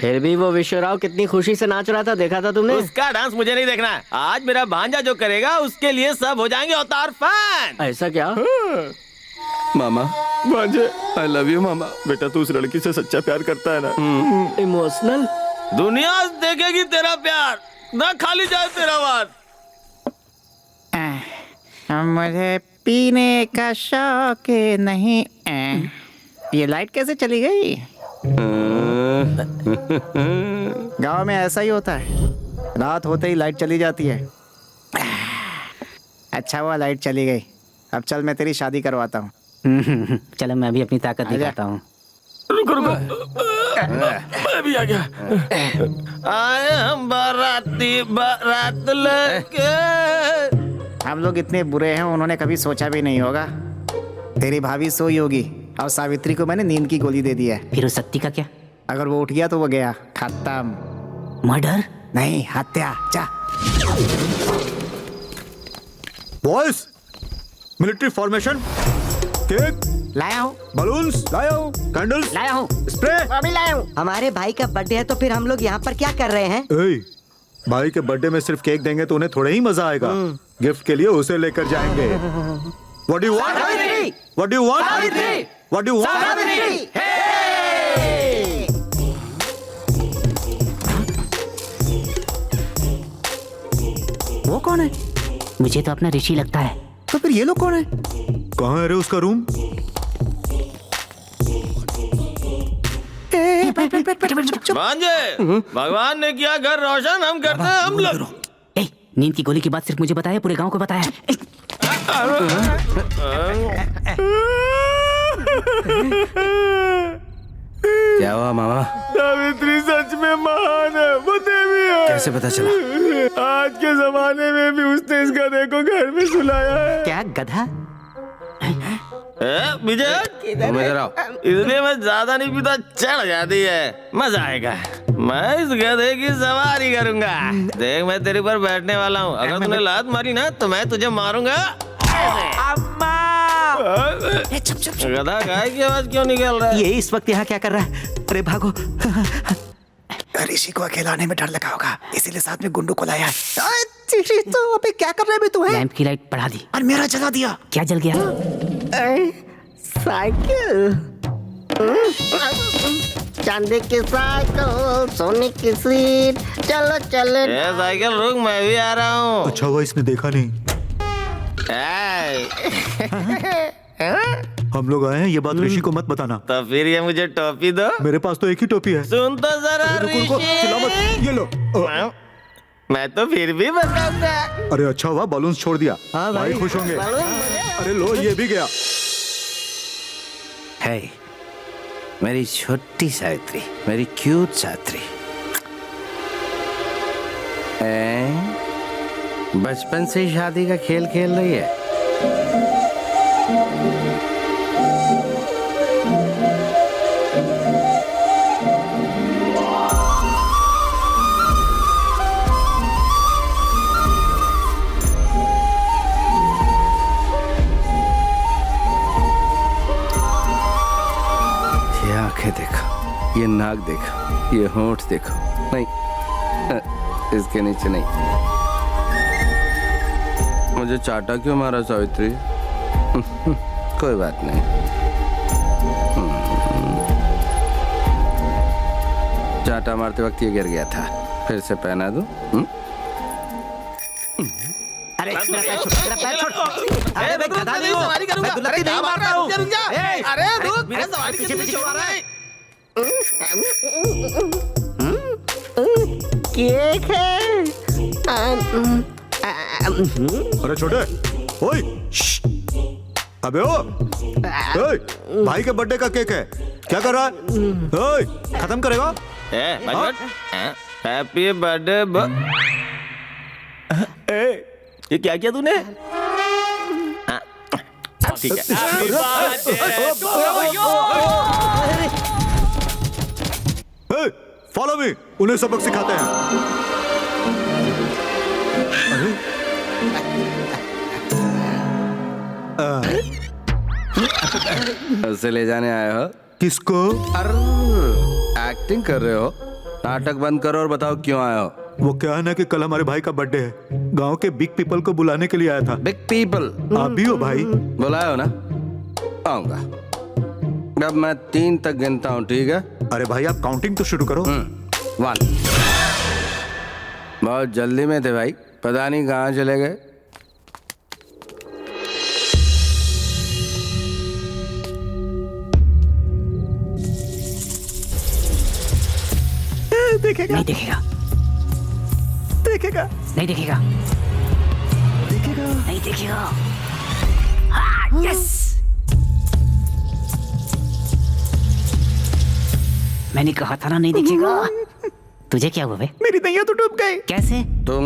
फिर भी वो विश्वराव कितनी खुशी से नाच रहा था, देखा था तुमने? उसका डांस मुझे नहीं देखना है। आज मेरा भांजा जो करेगा उसके लिए सब हो जाएंगे अवतार फैन। ऐसा क्या? मामा भांजे, आई लव यू मामा। बेटा तू उस लड़की से सच्चा प्यार करता है ना? इमोशनल। दुनिया देखेगी तेरा प्यार, ना खाली जाए तेरा वार। मुझे पीने का शौक नहीं। ये लाइट कैसे चली गई? गांव में ऐसा ही होता है, रात होते ही लाइट चली जाती है। अच्छा हुआ लाइट चली गई। अब चल मैं तेरी शादी करवाता हूँ। चलो मैं भी अपनी ताकत दिखाता हूँ। रुको मैं भी आ गया। आए हम बाराती बारात लेके। हम लोग इतने बुरे हैं, उन्होंने कभी सोचा भी नहीं होगा। तेरी भाभी सोई होगी और सावित्री को मैंने नींद की गोली दे दी है। फिर उस सत्ती का क्या? अगर वो उठ गया तो वो गया, खत्म। मर्डर नहीं, हत्या। जा। Boys, military formation. केक लाया हूँ, बलून्स लाया हूँ, कैंडल्स लाया हूँ, स्प्रे अभी लाया हूँ। हमारे भाई का बर्थडे है तो फिर हम लोग यहाँ पर क्या कर रहे हैं? भाई के बर्थडे में सिर्फ केक देंगे तो उन्हें थोड़ा ही मजा आएगा। गिफ्ट के लिए उसे लेकर जाएंगे। What do you want? What do you want? What do you want? वो कौन है? मुझे तो अपना ऋषि लगता है। तो फिर ये लोग कौन है? कहाँ है रे उसका रूम? भांजे, भगवान ने किया घर रोशन, हम करते हैं हम लोग। नींद की गोली की बात सिर्फ मुझे बताया, पूरे गांव को बताया। क्या हुआ मामा? सावित्री सच में महान है, वो देवी है। कैसे पता चला? आज के जमाने में भी उसने इस गधे को घर में सुलाया है। क्या गधा? विजय इधर आओ। इसलिए मैं ज्यादा नहीं पीता, चढ़ जाती है, मजा आएगा। मैं इस गधे की सवारी करूंगा। देख मैं तेरे पर बैठने वाला हूँ, अगर तूने लात मारी ना तो मैं तुझे मारूंगा। गधा गाय की आवाज क्यों निकल रहा है? ये इस वक्त यहाँ क्या कर रहा है? अरे भागो। ऋषि को अकेला आने में डर लगा होगा, इसीलिए साथ में गुंडू को लाया है। तो अबे क्या कर रहे तू है? लैंप की लाइट बढ़ा दी और मेरा जला दिया। क्या जल गया? साइकिल, चांदी की साइकिल, सोने की सीट, चलो चलो। साइकिल रुक, मैं भी आ रहा हूँ। अच्छा हुआ इसने देखा नहीं। हम लोग आए हैं, ये बात ऋषि को मत बताना। तो फिर ये मुझे टोपी दो। मेरे पास तो एक ही टोपी है। सुन तो जरा रुको, चिल्ला मत, ये लो। मैं तो फिर भी बताऊंगा। अरे अच्छा हुआ बलून्स छोड़ दिया। हाँ भाई खुश होंगे। अरे लो, ये भी गया। है मेरी छोटी सावित्री, मेरी क्यूट सावित्री। बचपन से ही शादी का खेल खेल रही है। नाक देखो, ये होंठ देखो, नहीं इसके नीचे नहीं। मुझे चाटा क्यों मारा सावित्री? कोई बात नहीं। चाटा मारते वक्त ये गिर गया था, फिर से पहना दूं? अरे मेरा पैर छोड़। अरे मैं गधा नहीं हूँ, मैं दुलत्ती नहीं मारता हूँ। अरे रुक, मेरा सवारी पीछे पीछे आ रहा है। केक है। अरे छोटे, ओए, अबे ओ, ओए, भाई के बर्थडे का केक है, क्या कर रहा है? ओए, खत्म करेगा? Happy birthday. ये क्या किया तूने? ठीक है। फॉलो मी, उन्हें सबक सिखाते हैं। उसे ले जाने आए हो? किसको? एक्टिंग कर रहे हो? नाटक बंद करो और बताओ क्यों आए हो? वो क्या है ना कि कल हमारे भाई का बर्थडे है, गांव के बिग पीपल को बुलाने के लिए आया था। Big people? आप भी हो भाई? बुलाए हो ना? आऊंगा। अब मैं 3 तक गिनता हूँ, ठीक है? अरे भाई आप काउंटिंग तो शुरू करो। 1। बहुत जल्दी में थे भाई, पता नहीं कहाँ चले गए। देखेगा? नहीं देखेगा। देखेगा? नहीं देखेगा। देखेगा? नहीं देखेगा। यस, मैंने कहा था ना नहीं देखेगा। तुझे क्या हुआ बे? मेरी नैया तो डूब गई। कैसे? तुम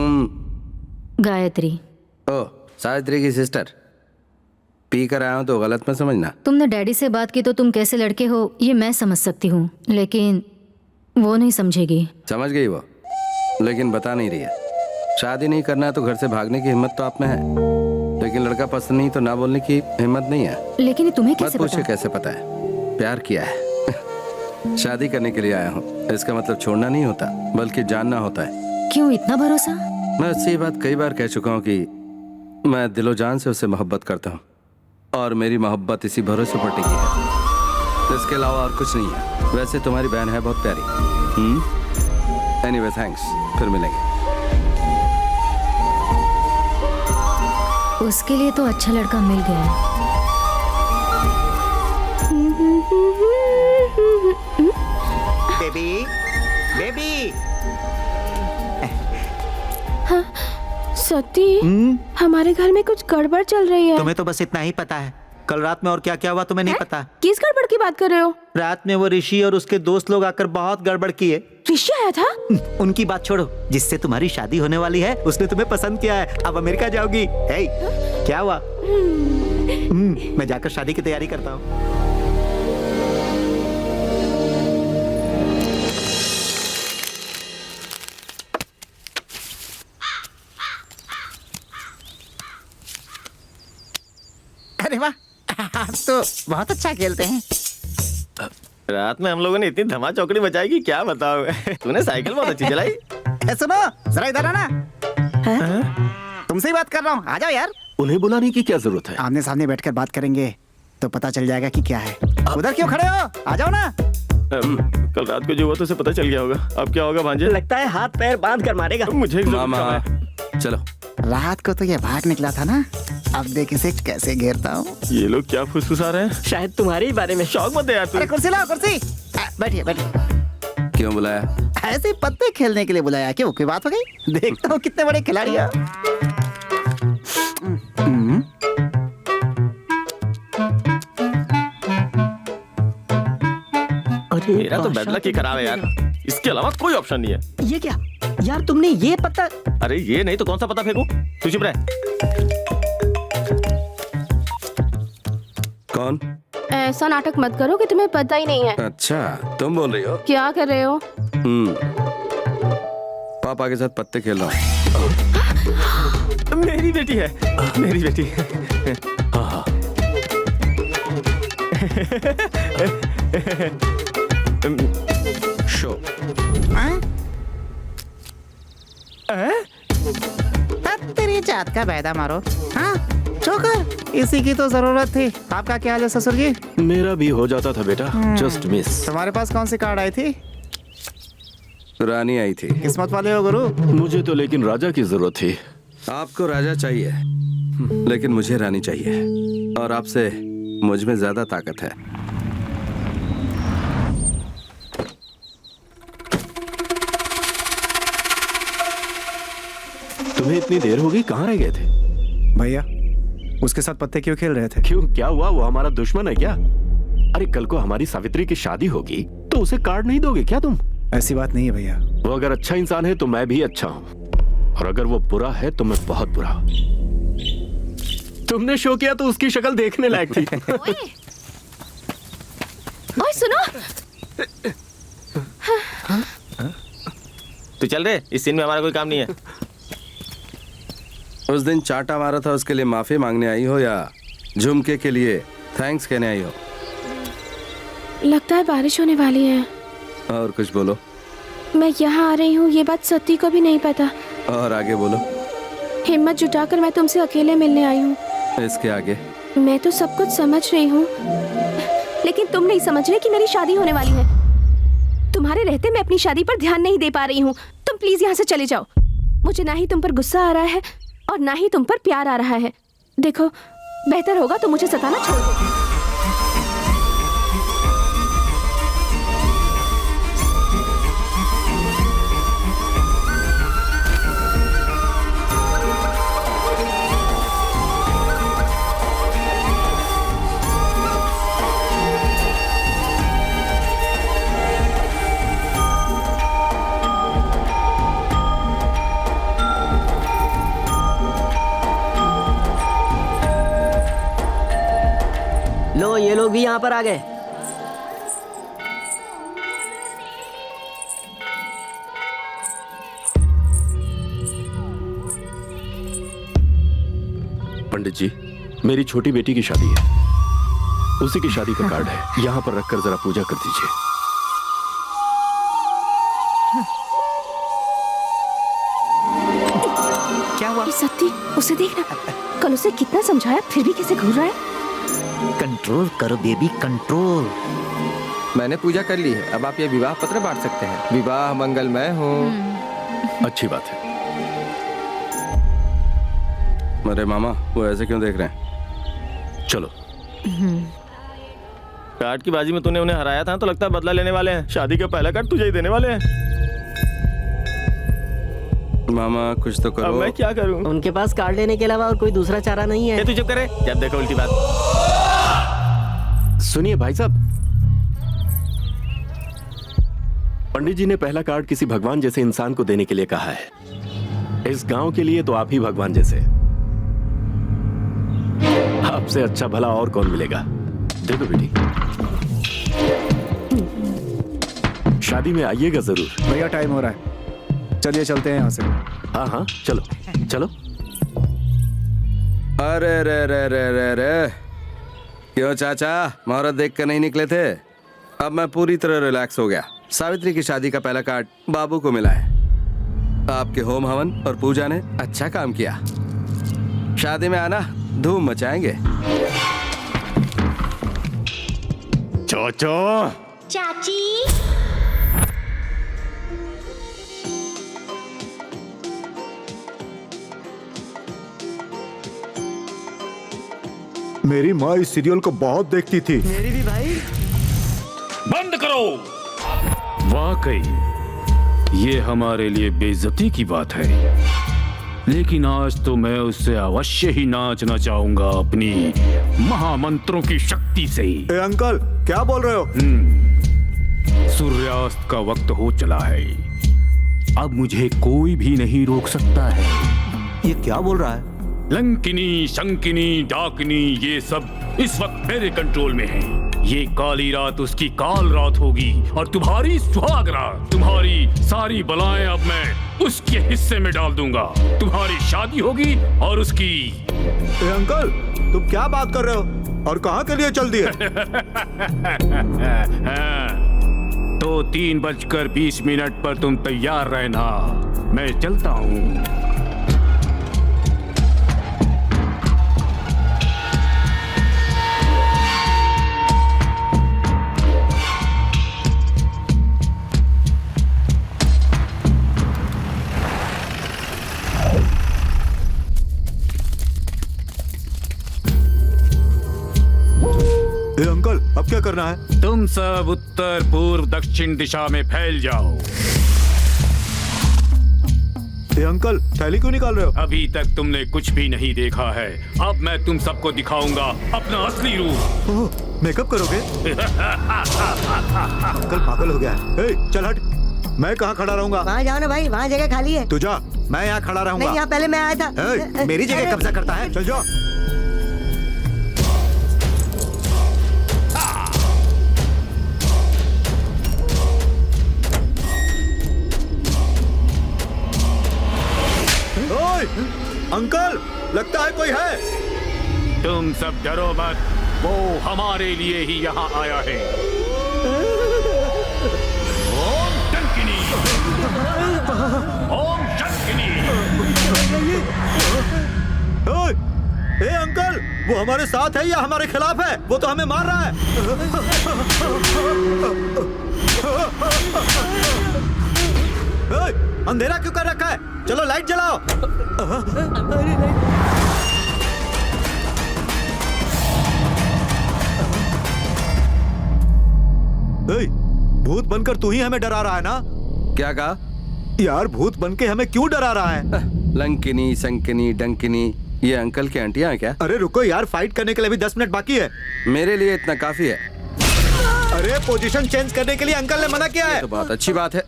गायत्री। ओ, सावित्री की सिस्टर। पी कर आया हूं तो गलत मत समझना। तुमने डैडी से बात की तो तुम कैसे लड़के हो ये मैं समझ सकती हूँ, लेकिन वो नहीं समझेगी। समझ गई वो, लेकिन बता नहीं रही है। शादी नहीं करना है तो घर से भागने की हिम्मत तो आप में है, लेकिन लड़का पसंद नहीं तो ना बोलने की हिम्मत नहीं है। लेकिन तुम्हें कैसे मत पूछे पता? कैसे पता है, प्यार किया है। शादी करने के लिए आया हूँ, इसका मतलब छोड़ना नहीं होता बल्कि जानना होता है। क्यों इतना भरोसा? मैं उससे ये बात कई बार कह चुका हूँ कि मैं दिलो जान से उससे मोहब्बत करता हूँ और मेरी मोहब्बत इसी भरोसे पर टिकी है, इसके अलावा और कुछ नहीं है। वैसे तुम्हारी बहन है बहुत प्यारी। एनीवे थैंक्स, फिर मिलेंगे। उसके लिए तो अच्छा लड़का मिल गया है। Baby, baby. हाँ, सती, हमारे घर में कुछ गड़बड़ चल रही है। तुम्हें तो बस इतना ही पता है, कल रात में और क्या क्या हुआ तुम्हें नहीं पता। किस गड़बड़ की बात कर रहे हो? रात में वो ऋषि और उसके दोस्त लोग आकर बहुत गड़बड़ किए। ऋषि आया था? उनकी बात छोड़ो, जिससे तुम्हारी शादी होने वाली है उसने तुम्हें पसंद किया है, अब अमेरिका जाओगी। हे, क्या हुआ? मैं जाकर शादी की तैयारी करता हूँ। अरे वाह, आप तो बहुत अच्छा खेलते हैं। रात में हम लोगों ने इतनी धमा चौकड़ी बचाई कि क्या बताओ। तूने साइकिल बहुत अच्छी चलाई। सुनो जरा इधर आना। तुमसे ही बात कर रहा हूँ, आ जाओ यार। उन्हें बुलाने की क्या जरूरत है? आमने सामने बैठकर बात करेंगे तो पता चल जाएगा कि क्या है। उधर क्यों खड़े हो, आ जाओ ना। कल रात को जो हुआ तो उसे पता चल गया होगा। अब क्या होगा भांजे? लगता है हाथ पैर बांध कर मारेगा। मुझे मामा चलो। रात को तो ये भाग निकला था ना, अब देख इसे कैसे घेरता हूँ। ये लोग क्या फुसफुसा रहे हैं? शायद तुम्हारे ही बारे में। शौक मत दे यार तू। अरे कुर्सी लाओ, कुर्सी। बैठिए बैठिए। क्यों बुलाया? ऐसे पत्ते खेलने के लिए बुलाया। क्यों, कोई बात हो गई? देखता हूँ कितने बड़े खिलाड़ी हैं। मेरा तो बैड लक ही खराब है यार, इसके अलावा कोई ऑप्शन नहीं है। ये क्या यार, तुमने ये पत्ता? अरे ये नहीं तो कौन सा पता फेंकूं? तू चुप रह। कौन? ऐसा नाटक मत करो कि तुम्हें पता ही नहीं है। अच्छा तुम बोल रही हो? क्या कर रहे हो? पापा के साथ पत्ते खेल रहा हूँ। मेरी बेटी है, मेरी बेटी। जात का बैदा मारो। हाँ चौकर, इसी की तो जरूरत थी। आपका क्या हाल है ससुर जी? मेरा भी हो जाता था बेटा, जस्ट मिस। तुम्हारे पास कौन सी कार्ड आई थी? रानी आई थी। किस्मत वाले हो गुरु। मुझे तो लेकिन राजा की जरूरत थी। आपको राजा चाहिए, लेकिन मुझे रानी चाहिए, और आपसे मुझ में ज्यादा ताकत है। तुम्हें इतनी देर हो गई, कहाँ रह गए थे? भैया उसके साथ पत्ते क्यों खेल रहे थे? क्यों, क्या हुआ? वो हमारा दुश्मन है क्या? अरे कल को हमारी सावित्री की शादी होगी तो उसे कार्ड नहीं दोगे क्या तुम? ऐसी बात नहीं है भैया। वो अगर अच्छा इंसान है तो मैं भी अच्छा हूँ, और अगर वो बुरा है तो मैं बहुत बुरा। तुमने शो किया तो उसकी शक्ल देखने लायक थी। ओए सुनो, तू चल रहे, इस सीन में हमारा कोई काम नहीं है। उस दिन चाटा मारा था, उसके लिए माफी मांगने आई हो या झुमके के लिए थैंक्स कहने आई हो? लगता है बारिश होने वाली है। और कुछ बोलो। मैं यहाँ आ रही हूँ, ये बात सती को भी नहीं पता। और आगे बोलो। हिम्मत जुटाकर मैं तुमसे अकेले मिलने आई हूँ। इसके आगे? मैं तो सब कुछ समझ रही हूँ, लेकिन तुम नहीं समझ रहे कि मेरी शादी होने वाली है। तुम्हारे रहते मैं अपनी शादी पर ध्यान नहीं दे पा रही हूँ। तुम प्लीज यहाँ से चले जाओ। मुझे ना ही तुम पर गुस्सा आ रहा है और ना ही तुम पर प्यार आ रहा है। देखो, बेहतर होगा तो मुझे सताना छोड़ दो। लो, ये लोग भी यहाँ पर आ गए। पंडित जी, मेरी छोटी बेटी की शादी है, उसी की शादी का कार्ड है, यहाँ पर रखकर जरा पूजा कर दीजिए। क्या हुआ? सत्ती, उसे देखना, कल उसे कितना समझाया फिर भी कैसे घूर रहा है। कंट्रोल करो बेबी, कंट्रोल। मैंने पूजा कर ली है, अब आप ये विवाह पत्र बांट सकते हैं। विवाह मंगलमय हो। अच्छी बात है। अरे मामा, वो ऐसे क्यों देख रहे हैं? चलो। कार्ड की बाजी में तूने उन्हें हराया था तो लगता है बदला लेने वाले हैं। शादी का पहला कार्ड तुझे ही देने वाले हैं। मामा कुछ तो करो। अब मैं क्या करूं? उनके पास कार्ड लेने के अलावा और कोई दूसरा चारा नहीं है। तू चुप करे, जब देखो उल्टी बात। सुनिए भाई साहब, पंडित जी ने पहला कार्ड किसी भगवान जैसे इंसान को देने के लिए कहा है। इस गांव के लिए तो आप ही भगवान जैसे। आपसे अच्छा भला और कौन मिलेगा? दे दो बेटी। शादी में आइएगा जरूर। भैया टाइम हो रहा है, चलिए चलते हैं यहाँ से। हाँ हाँ चलो चलो। अरे रे रे रे रे रे, क्यों चाचा, मुहूर्त देख कर नहीं निकले थे? अब मैं पूरी तरह रिलैक्स हो गया। सावित्री की शादी का पहला कार्ड बाबू को मिला है। आपके होम हवन और पूजा ने अच्छा काम किया। शादी में आना, धूम मचाएंगे। चाचा। चाची। मेरी माँ इस सीरियल को बहुत देखती थी। मेरी भी भाई। बंद करो। वाकई ये हमारे लिए बेइज्जती की बात है, लेकिन आज तो मैं उससे अवश्य ही नाचना चाहूंगा अपनी महामंत्रों की शक्ति से। ए अंकल, क्या बोल रहे हो? सूर्यास्त का वक्त हो चला है, अब मुझे कोई भी नहीं रोक सकता है। ये क्या बोल रहा है? लंकिनी, शंकिनी, डाकिनी, ये सब इस वक्त मेरे कंट्रोल में है। ये काली रात उसकी काल रात होगी और तुम्हारी सुहाग रात। तुम्हारी सारी बलाएं अब मैं उसके हिस्से में डाल दूंगा। तुम्हारी शादी होगी और उसकी। ए अंकल, तुम क्या बात कर रहे हो और कहाँ के लिए चल दिए? तो 3:20 पर तुम तैयार रहना, मैं चलता हूँ। करना है? तुम सब उत्तर पूर्व दक्षिण दिशा में फैल जाओ। ए अंकल, थैली क्यों निकाल रहे हो? अभी तक तुमने कुछ भी नहीं देखा है, अब मैं तुम सबको दिखाऊंगा अपना असली रूप। मेकअप करोगे? अंकल पागल हो गया है। ए, चल हट। मैं कहाँ खड़ा रहूंगा? वहाँ जाओ ना भाई, वहाँ जगह खाली है। तू जा, मैं यहाँ खड़ा रहूंगा। नहीं, यहाँ पहले मैं आया था। ए, मेरी जगह कब्जा करता है, चल जाओ। ओए, अंकल, लगता है कोई है। तुम सब डरो मत, वो हमारे लिए ही यहाँ आया है। ओम डंकिनी, ओम शंकिनी। ओए, ए अंकल, वो हमारे साथ है या हमारे खिलाफ है? वो तो हमें मार रहा है। ओए, अंधेरा क्यों कर रखा है? चलो लाइट जलाओ। ए, भूत बनकर तू ही हमें डरा रहा है ना? क्या कहा? यार, भूत बन के हमें क्यों डरा रहा है? लंकिनी, संकिनी, डंकिनी, ये अंकल के आंटियां हैं क्या? अरे रुको यार, फाइट करने के लिए भी 10 मिनट बाकी है। मेरे लिए इतना काफी है। अरे पोजीशन चेंज करने के लिए अंकल ने मना किया है। तो बहुत अच्छी बात है।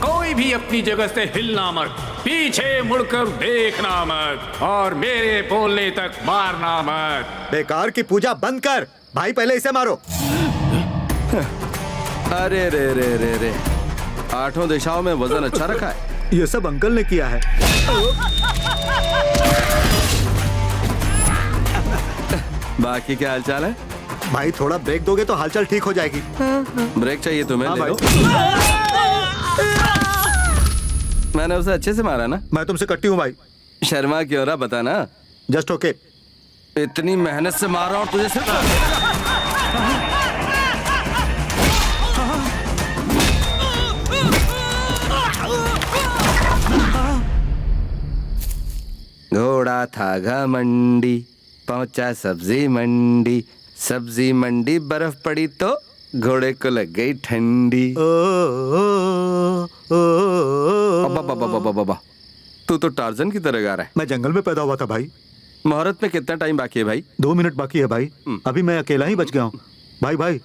कोई भी अपनी जगह से हिलना मत, पीछे मुड़कर देखना मत और मेरे बोलने तक मारना मत। बेकार की पूजा बंद कर। भाई, पहले इसे मारो। अरे रे रे रे रे, 8 दिशाओं में वजन अच्छा रखा है। ये सब अंकल ने किया है। बाकी क्या हालचाल है? भाई, थोड़ा ब्रेक दोगे तो हालचाल ठीक हो जाएगी। ब्रेक चाहिए तुम्हें? ले लो। मैंने उसे अच्छे से मारा ना? मैं तुमसे कट्टी हूँ भाई। शर्मा क्यों रहा, बता ना। Just okay. इतनी मेहनत से मारा और तुझे सिर्फ घोड़ा था घमंडी, पहुंचा सब्जी मंडी, सब्जी मंडी बर्फ पड़ी तो घोड़े को लग गई ठंडी। बाबा, तू तो टार्जन की तरह गा रहा है। मैं जंगल में पैदा हुआ था भाई। मुहूर्त में कितना टाइम बाकी है भाई? 2 मिनट बाकी है भाई। अभी मैं अकेला ही बच गया हूँ। भाई,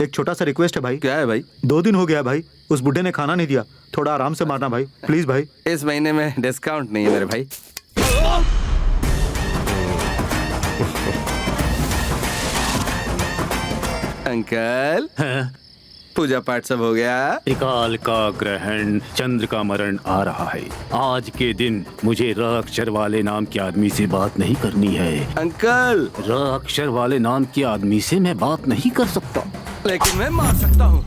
एक छोटा सा रिक्वेस्ट है भाई। क्या है भाई? 2 दिन हो गया भाई, उस बुढ़े ने खाना नहीं दिया। थोड़ा आराम से मारना भाई, प्लीज भाई। इस महीने में डिस्काउंट नहीं है मेरे भाई। अंकल, पूजा पाठ सब हो गया? त्रिकाल का ग्रहण, चंद्र का मरण आ रहा है। आज के दिन मुझे र अक्षर वाले नाम के आदमी से बात नहीं करनी है। अंकल, र अक्षर वाले नाम के आदमी से मैं बात नहीं कर सकता। लेकिन मैं मार सकता हूँ।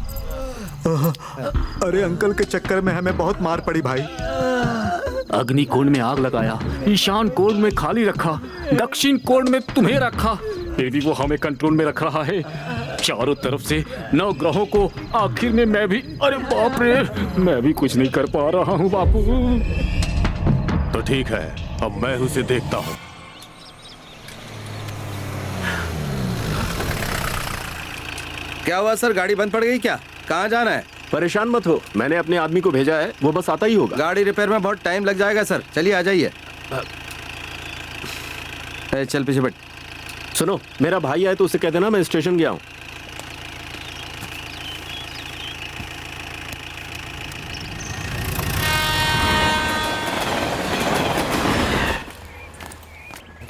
अरे अंकल के चक्कर में हमें बहुत मार पड़ी भाई। अग्नि कोण में आग लगाया, ईशान कोण में खाली रखा, दक्षिण कोण में तुम्हें रखा, फिर भी वो हमें कंट्रोल में रख रहा है। चारों तरफ से 9 ग्रहों को, आखिर में मैं भी, अरे बाप रे, मैं भी कुछ नहीं कर पा रहा हूँ बापू। तो ठीक है, अब मैं उसे देखता हूँ। क्या हुआ सर, गाड़ी बंद पड़ गई क्या? कहाँ जाना है? परेशान मत हो, मैंने अपने आदमी को भेजा है, वो बस आता ही होगा। गाड़ी रिपेयर में बहुत टाइम लग जाएगा सर, चलिए आ जाइए। चल पीछे बैठ। सुनो, मेरा भाई आए तो उसे कह देना मैं स्टेशन गया हूँ।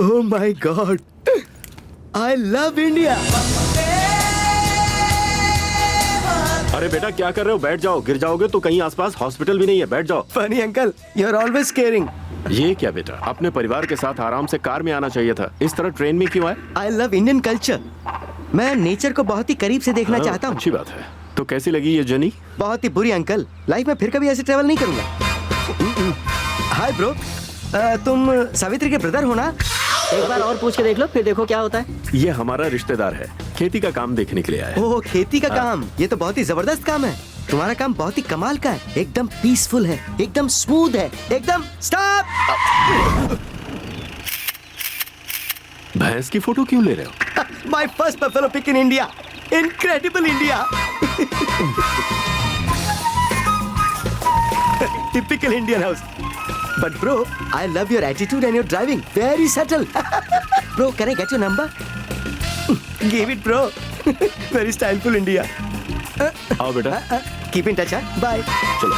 Oh my God, I love India. अरे बेटा, क्या कर रहे हो? बैठ जाओ, गिर जाओगे तो कहीं आसपास हॉस्पिटल भी नहीं है, बैठ जाओ। Funny uncle, you are always caring. ये क्या बेटा, अपने परिवार के साथ आराम से कार में आना चाहिए था, इस तरह ट्रेन में क्यों आए? आई लव इंडियन कल्चर। मैं नेचर को बहुत ही करीब से देखना चाहता हूँ। अच्छी बात है। तो कैसी लगी ये जर्नी? बहुत ही बुरी अंकल, लाइफ में फिर कभी ऐसे ट्रेवल नहीं करूंगा। हाय ब्रो, तुम सावित्री के ब्रदर हो ना? एक बार और पूछ के देख लो, फिर देखो क्या होता है। ये हमारा रिश्तेदार है, खेती का काम देखने के लिए आया है। ओह, खेती का काम, ये तो बहुत ही जबरदस्त काम है। तुम्हारा काम बहुत ही कमाल का है, एकदम पीसफुल है, एकदम स्मूथ है, एकदम। स्टॉप! भैंस की फोटो क्यों ले रहे हो? My first buffalo pick in India, incredible India. Typical Indian house. But bro, I love your attitude and your driving, very subtle. Bro, can I get your number? Give it bro. Very styleful India. आओ बेटा। Keep in touch, bye. चलो।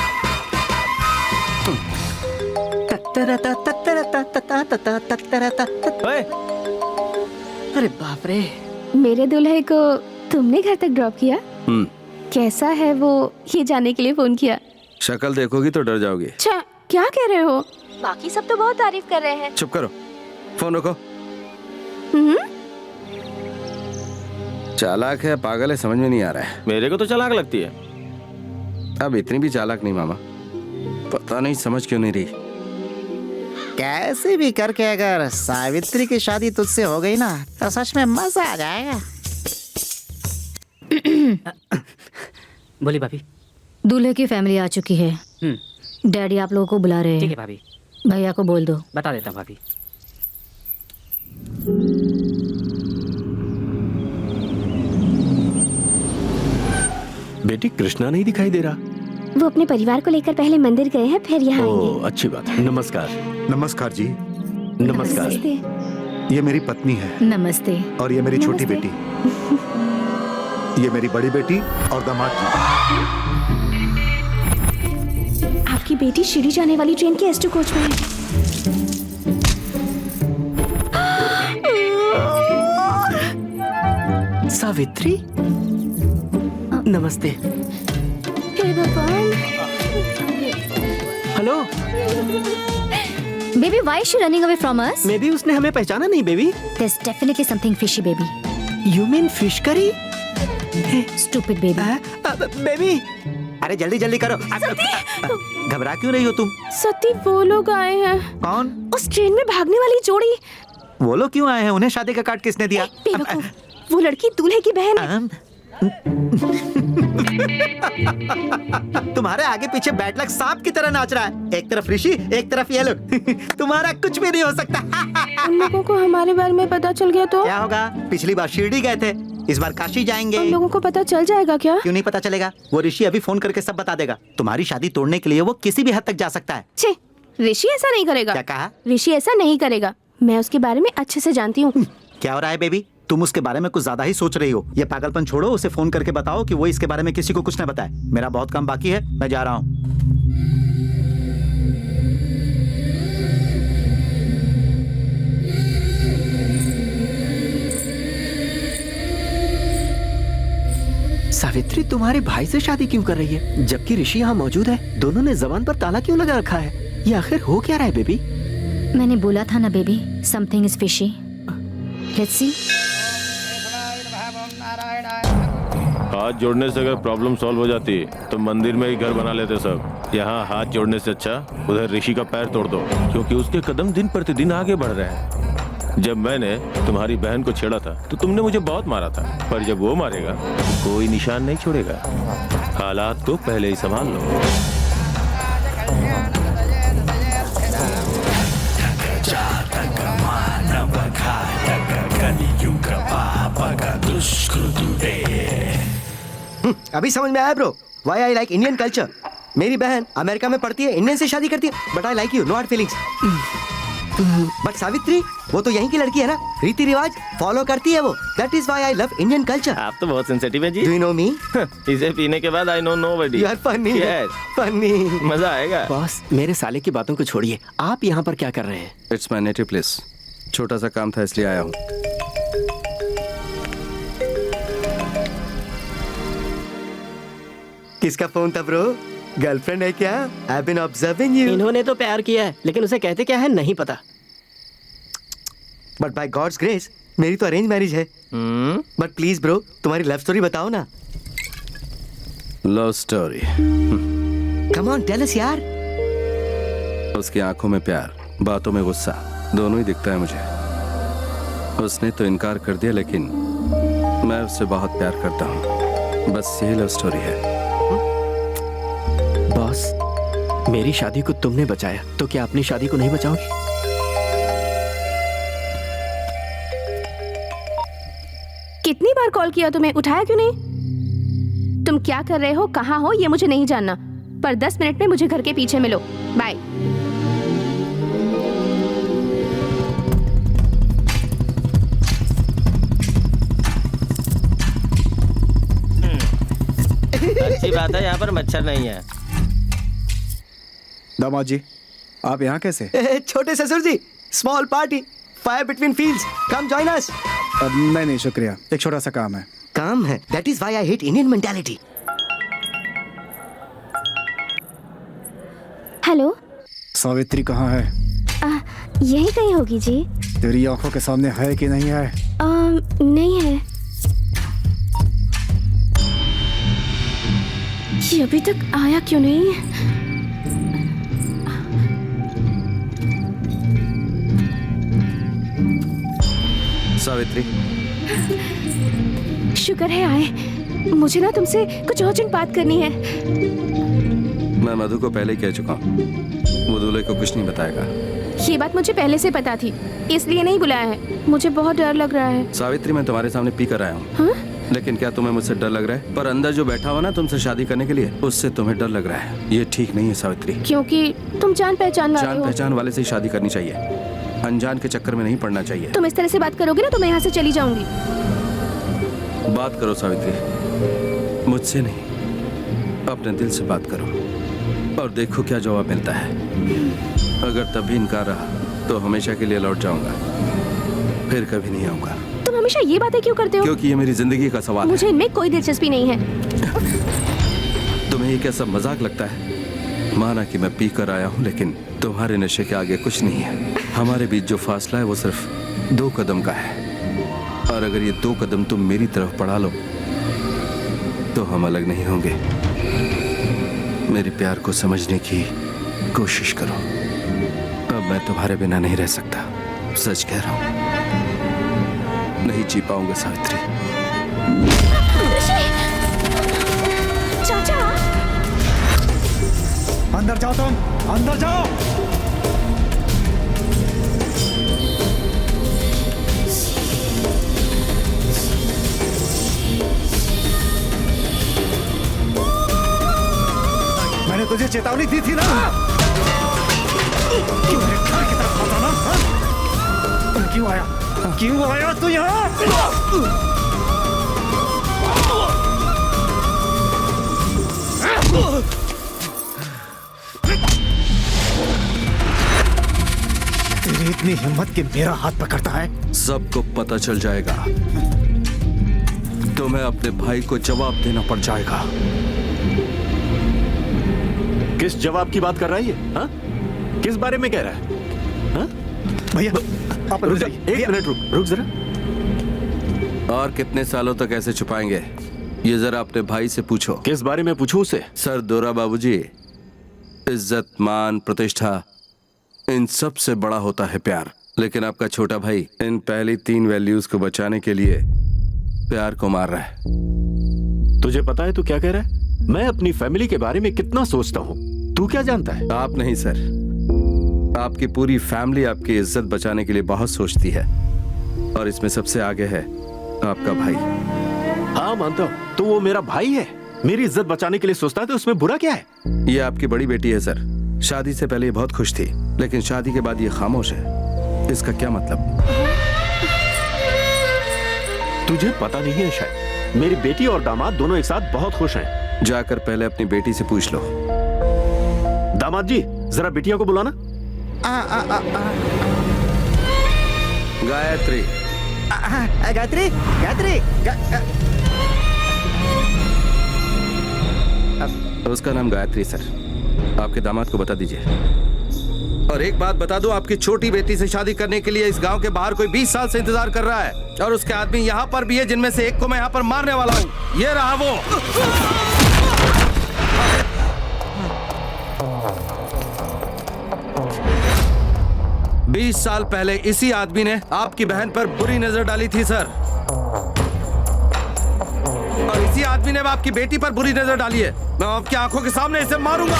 अरे बाप रे। मेरे दूल्हे को तुमने घर तक ड्रॉप किया? कैसा है वो, ये जानने के लिए फोन किया। शक्ल देखोगी तो डर जाओगी। अच्छा, क्या कह रहे हो? बाकी सब तो बहुत तारीफ कर रहे हैं। चुप करो, फोन रखो। चालाक है पागल है समझ में नहीं आ रहा है। मेरे को तो चालाक लगती है। अब इतनी भी चालाक नहीं मामा, पता नहीं समझ क्यों नहीं रही। कैसे भी करके अगर सावित्री की शादी तुझसे हो गई ना तो सच में मजा आ जाएगा। बोली भाभी। दूल्हे की फैमिली आ चुकी है। डैडी आप लोगों को बुला रहे हैं। ठीक है भाभी। भैया को बोल दो। बता देता हूँ भाभी। बेटी कृष्णा नहीं दिखाई दे रहा। वो अपने परिवार को लेकर पहले मंदिर गए हैं, फिर यहाँ ओह, अच्छी बात है। नमस्कार। नमस्कार जी। नमस्कार। ये मेरी पत्नी है। नमस्ते। और ये मेरी छोटी बेटी। ये मेरी बड़ी बेटी और दामाद जी। आपकी बेटी शिरडी जाने वाली ट्रेन के S2 कोच में है। सावित्री, नमस्ते। हे भगवान। Hello baby, why is she running away from us? May be उसने हमें पहचाना नहीं baby. There's definitely something fishy, baby. You mean fish curry? Stupid baby. Baby, अरे जल्दी जल्दी करो। घबरा क्यों रही हो तुम? सती, वो लोग आए हैं। कौन? उस ट्रेन में भागने वाली जोड़ी। वो लोग क्यों आए हैं? उन्हें शादी का कार्ड किसने दिया? बेवकूफ, वो लड़की दूल्हे की बहन है। तुम्हारे आगे पीछे बैड लक सांप की तरह नाच रहा है। एक तरफ ऋषि, एक तरफ ये लोग। तुम्हारा कुछ भी नहीं हो सकता। उन लोगों को हमारे बारे में पता चल गया तो क्या होगा? पिछली बार शिरडी गए थे, इस बार काशी जाएंगे। उन लोगों को पता चल जाएगा क्या? क्यों नहीं पता चलेगा? वो ऋषि अभी फोन करके सब बता देगा। तुम्हारी शादी तोड़ने के लिए वो किसी भी हद तक जा सकता है। छे, ऋषि ऐसा नहीं करेगा। क्या कहा? ऋषि ऐसा नहीं करेगा। मैं उसके बारे में अच्छे से जानती हूँ। क्या हो रहा है बेबी? तुम उसके बारे में कुछ ज्यादा ही सोच रही हो। ये पागलपन छोड़ो, उसे फोन करके बताओ कि वो इसके बारे में किसी को कुछ न बताए। मेरा बहुत काम बाकी है, मैं जा रहा हूँ। सावित्री तुम्हारे भाई से शादी क्यों कर रही है जबकि ऋषि यहाँ मौजूद है? दोनों ने जबान पर ताला क्यों लगा रखा है? ये आखिर हो क्या रहा है बेबी? मैंने बोला था ना baby, something is fishy. Let's see. हाथ जोड़ने से अगर प्रॉब्लम सॉल्व हो जाती तो मंदिर में ही घर बना लेते सब। यहाँ हाथ जोड़ने से अच्छा उधर ऋषि का पैर तोड़ दो, क्योंकि उसके कदम दिन प्रतिदिन आगे बढ़ रहे हैं। जब मैंने तुम्हारी बहन को छेड़ा था तो तुमने मुझे बहुत मारा था, पर जब वो मारेगा तो कोई निशान नहीं छोड़ेगा। हालात को पहले ही संभाल लो। अभी समझ में आया bro, why I like Indian culture. मेरी बहन अमेरिका में पढ़ती है, इंडियन से शादी करती है, but I like you, no hard feelings. But Savitri, वो तो यहीं की लड़की है ना, रीति रिवाज फॉलो करती है वो। That is why I love Indian culture. आप तो बहुत सेंसिटिव हैं जी। Do you know me? इसे पीने के बाद I know nobody. You are funny. Funny. मजा आएगा। बॉस, मेरे साले की बातों को छोड़िए, आप यहाँ पर क्या कर रहे हैं? It's my native place. छोटा सा काम था इसलिए आया हूँ। किसका फोन था ब्रो? गर्लफ्रेंड है क्या? I been observing you. इन्होंने तो प्यार किया है, लेकिन उसे कहते क्या है नहीं पता। बट बाय गॉड्स ग्रेस मेरी तो अरेंज मैरिज है। बट प्लीज ब्रो, तुम्हारी लव स्टोरी बताओ ना। Love story? Come on tell us यार। उसकी आंखों में प्यार, बातों में गुस्सा, दोनों ही दिखता है मुझे। उसने तो इनकार कर दिया, लेकिन मैं उससे बहुत प्यार करता हूँ। बस यही लव स्टोरी है। बॉस, मेरी शादी को तुमने बचाया, तो क्या अपनी शादी को नहीं बचाओगी? कॉल किया तुम्हें, उठाया क्यों नहीं? तुम क्या कर रहे हो, कहाँ हो, ये मुझे नहीं जानना, पर 10 मिनट में मुझे घर के पीछे मिलो। बाय। अच्छी बात है, यहाँ पर मच्छर नहीं है। दामाद जी, आप यहाँ कैसे? छोटे ससुर जी, small party, fire between fields, come join us. नहीं शुक्रिया, एक छोटा सा काम है। काम है? That is why I hate Indian mentality. Hello, Savitri कहाँ है? यही कहीं होगी जी। तेरी आंखों के सामने है कि नहीं है? नहीं है। ये अभी तक आया क्यों नहीं? सावित्री, शुक्र है आए। मुझे ना तुमसे कुछ अर्जेंट बात करनी है। मैं मधु को पहले ही कह चुका हूँ, वो दूल्हे को कुछ नहीं बताएगा। ये बात मुझे पहले से पता थी, इसलिए नहीं बुलाया है। मुझे बहुत डर लग रहा है। सावित्री, मैं तुम्हारे सामने पी कर आया हूँ। लेकिन क्या तुम्हें मुझसे डर लग रहा है? पर अंदर जो बैठा हुआ ना तुमसे शादी करने के लिए, उससे तुम्हें डर लग रहा है। ये ठीक नहीं है सावित्री। क्योंकि तुम जान पहचान वाले हो। जान पहचान वाले से ही शादी करनी चाहिए, अनजान के चक्कर में नहीं पड़ना चाहिए। तुम इस तरह से बात करोगे ना तो मैं यहाँ से चली जाऊंगी। बात करो सावित्री, मुझसे नहीं, अपने दिल से बात करो और देखो क्या जवाब मिलता है। अगर तब भी इनकार रहा तो हमेशा के लिए लौट जाऊंगा, फिर कभी नहीं आऊंगा। तुम हमेशा ये बातें क्यों करते हो? क्योंकि ये मेरी जिंदगी का सवाल मुझे इनमें कोई दिलचस्पी नहीं है। तुम्हें ये क्या सब मजाक लगता है? माना कि मैं पी कर आया हूँ, लेकिन तुम्हारे नशे के आगे कुछ नहीं है। हमारे बीच जो फासला है वो सिर्फ 2 कदम का है, और अगर ये 2 कदम तुम मेरी तरफ बढ़ा लो तो हम अलग नहीं होंगे। मेरे प्यार को समझने की कोशिश करो। अब मैं तुम्हारे बिना नहीं रह सकता, सच कह रहा हूँ। नहीं जी पाऊंगा सावित्री। चाचा, अंदर जाओ, तुम अंदर जाओ। मैंने तुझे चेतावनी दी थी ना कि मेरे घर की तरफ आता ना। हाँ? क्यों आया? क्यों आया तू यहाँ? तेरी इतनी हिम्मत कि मेरा हाथ पकड़ता है? सबको पता चल जाएगा, तुम्हें अपने भाई को जवाब देना पड़ जाएगा। किस जवाब की बात कर रहा है ये? हाँ? किस बारे में कह रहा है? हाँ? भैया आप रुक जाइए। 1 मिनट रुक जरा। और कितने सालों तक ऐसे छुपाएंगे? ये जरा अपने भाई से पूछो। किस बारे में पूछूं उसे? सर दोरा बाबूजी, इज्जत, मान, प्रतिष्ठा, इन सब से बड़ा होता है प्यार। लेकिन आपका छोटा भाई इन पहली 3 वैल्यूज को बचाने के लिए प्यार को मार रहा है। तुझे पता है तू क्या कह रहा है? मैं अपनी फैमिली के बारे में कितना सोचता हूँ, तू क्या जानता है? आप नहीं सर, आपकी पूरी फैमिली आपकी इज्जत बचाने के लिए बहुत सोचती है, और इसमें सबसे आगे है आपका भाई। हाँ मानता हूँ, तो वो मेरा भाई है, मेरी इज्जत बचाने के लिए सोचता है, तो उसमें बुरा क्या है? ये आपकी बड़ी बेटी है सर। शादी से पहले ये बहुत खुश थी, लेकिन शादी के बाद ये खामोश है। इसका क्या मतलब? तुझे पता नहीं है शायद, मेरी बेटी और दामाद दोनों एक साथ बहुत खुश हैं। जाकर पहले अपनी बेटी से पूछ लो। दामाद जी, जरा बिटिया को बुलाना। गायत्री। गायत्री, गायत्री। उसका नाम गायत्री सर, आपके दामाद को बता दीजिए। और एक बात बता दूं, आपकी छोटी बेटी से शादी करने के लिए इस गांव के बाहर कोई 20 साल से इंतजार कर रहा है, और उसके आदमी यहाँ पर भी है, जिनमें से एक को मैं यहाँ पर मारने वाला हूँ। ये रहा वो। 20 साल पहले इसी आदमी ने आपकी बहन पर बुरी नजर डाली थी सर, और इसी आदमी ने आपकी बेटी पर बुरी नजर डाली है। मैं आपकी आंखों के सामने इसे मारूंगा।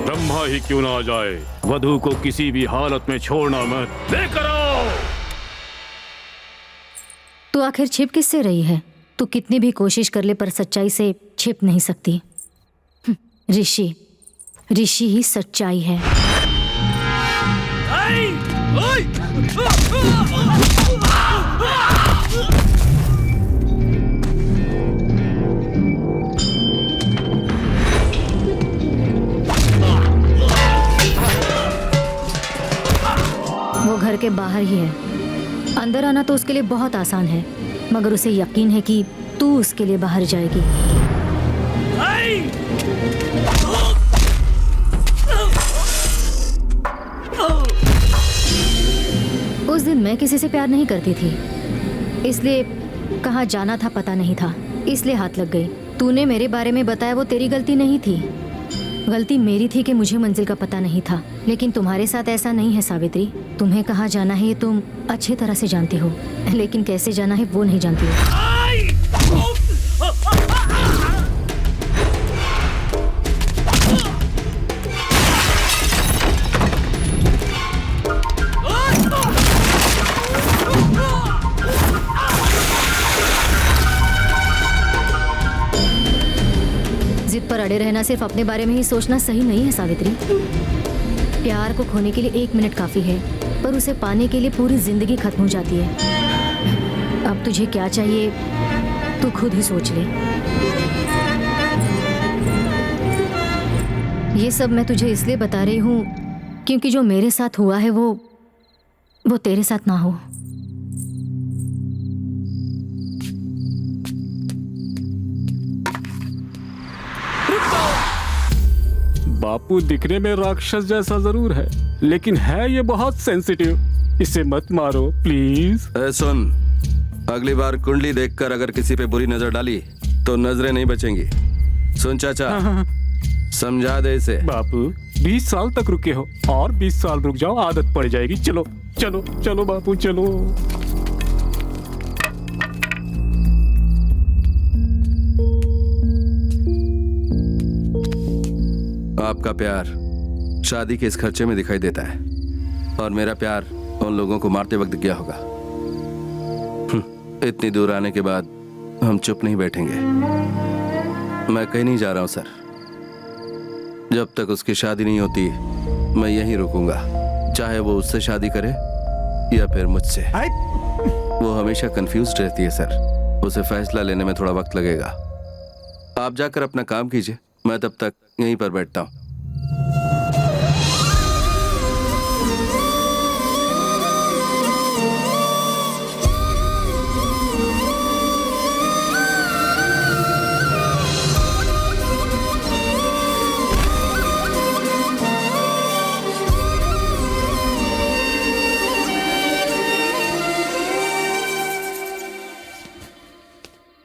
ब्रह्मा ही क्यों ना आ जाए, वधु को किसी भी हालत में छोड़ना मत। लेकर आओ। तू आखिर छिप किससे रही है? तू कितनी भी कोशिश कर ले पर सच्चाई से छिप नहीं सकती। ऋषि ऋषि ही सच्चाई है। वो घर के बाहर ही है। अंदर आना तो उसके लिए बहुत आसान है, मगर उसे यकीन है कि तू उसके लिए बाहर जाएगी। उस दिन मैं किसी से प्यार नहीं करती थी, इसलिए कहाँ जाना था पता नहीं था, इसलिए हाथ लग गई। तूने मेरे बारे में बताया वो तेरी गलती नहीं थी, गलती मेरी थी कि मुझे मंजिल का पता नहीं था। लेकिन तुम्हारे साथ ऐसा नहीं है सावित्री। तुम्हें कहाँ जाना है ये तुम अच्छी तरह से जानती हो, लेकिन कैसे जाना है वो नहीं जानती हो। जिद पर अड़े रहना, सिर्फ अपने बारे में ही सोचना सही नहीं है सावित्री। प्यार को खोने के लिए 1 मिनट काफी है, पर उसे पाने के लिए पूरी जिंदगी खत्म हो जाती है। अब तुझे क्या चाहिए तू खुद ही सोच ले। ये सब मैं तुझे इसलिए बता रही हूँ क्योंकि जो मेरे साथ हुआ है वो तेरे साथ ना हो। बापू दिखने में राक्षस जैसा जरूर है, लेकिन है ये बहुत सेंसिटिव। इसे मत मारो प्लीज। सुन, अगली बार कुंडली देखकर अगर किसी पे बुरी नजर डाली तो नजरें नहीं बचेंगी। सुन चाचा, समझा दे इसे। बापू 20 साल तक रुके हो और 20 साल रुक जाओ, आदत पड़ जाएगी। चलो चलो चलो बापू चलो। आपका प्यार शादी के इस खर्चे में दिखाई देता है, और मेरा प्यार उन लोगों को मारते वक्त गया होगा। इतनी दूर आने के बाद हम चुप नहीं बैठेंगे। मैं कहीं नहीं जा रहा हूं सर। जब तक उसकी शादी नहीं होती मैं यहीं रुकूंगा, चाहे वो उससे शादी करे या फिर मुझसे। वो हमेशा कंफ्यूज्ड रहती है सर, उसे फैसला लेने में थोड़ा वक्त लगेगा। आप जाकर अपना काम कीजिए, मैं तब तक यहीं पर बैठता हूं।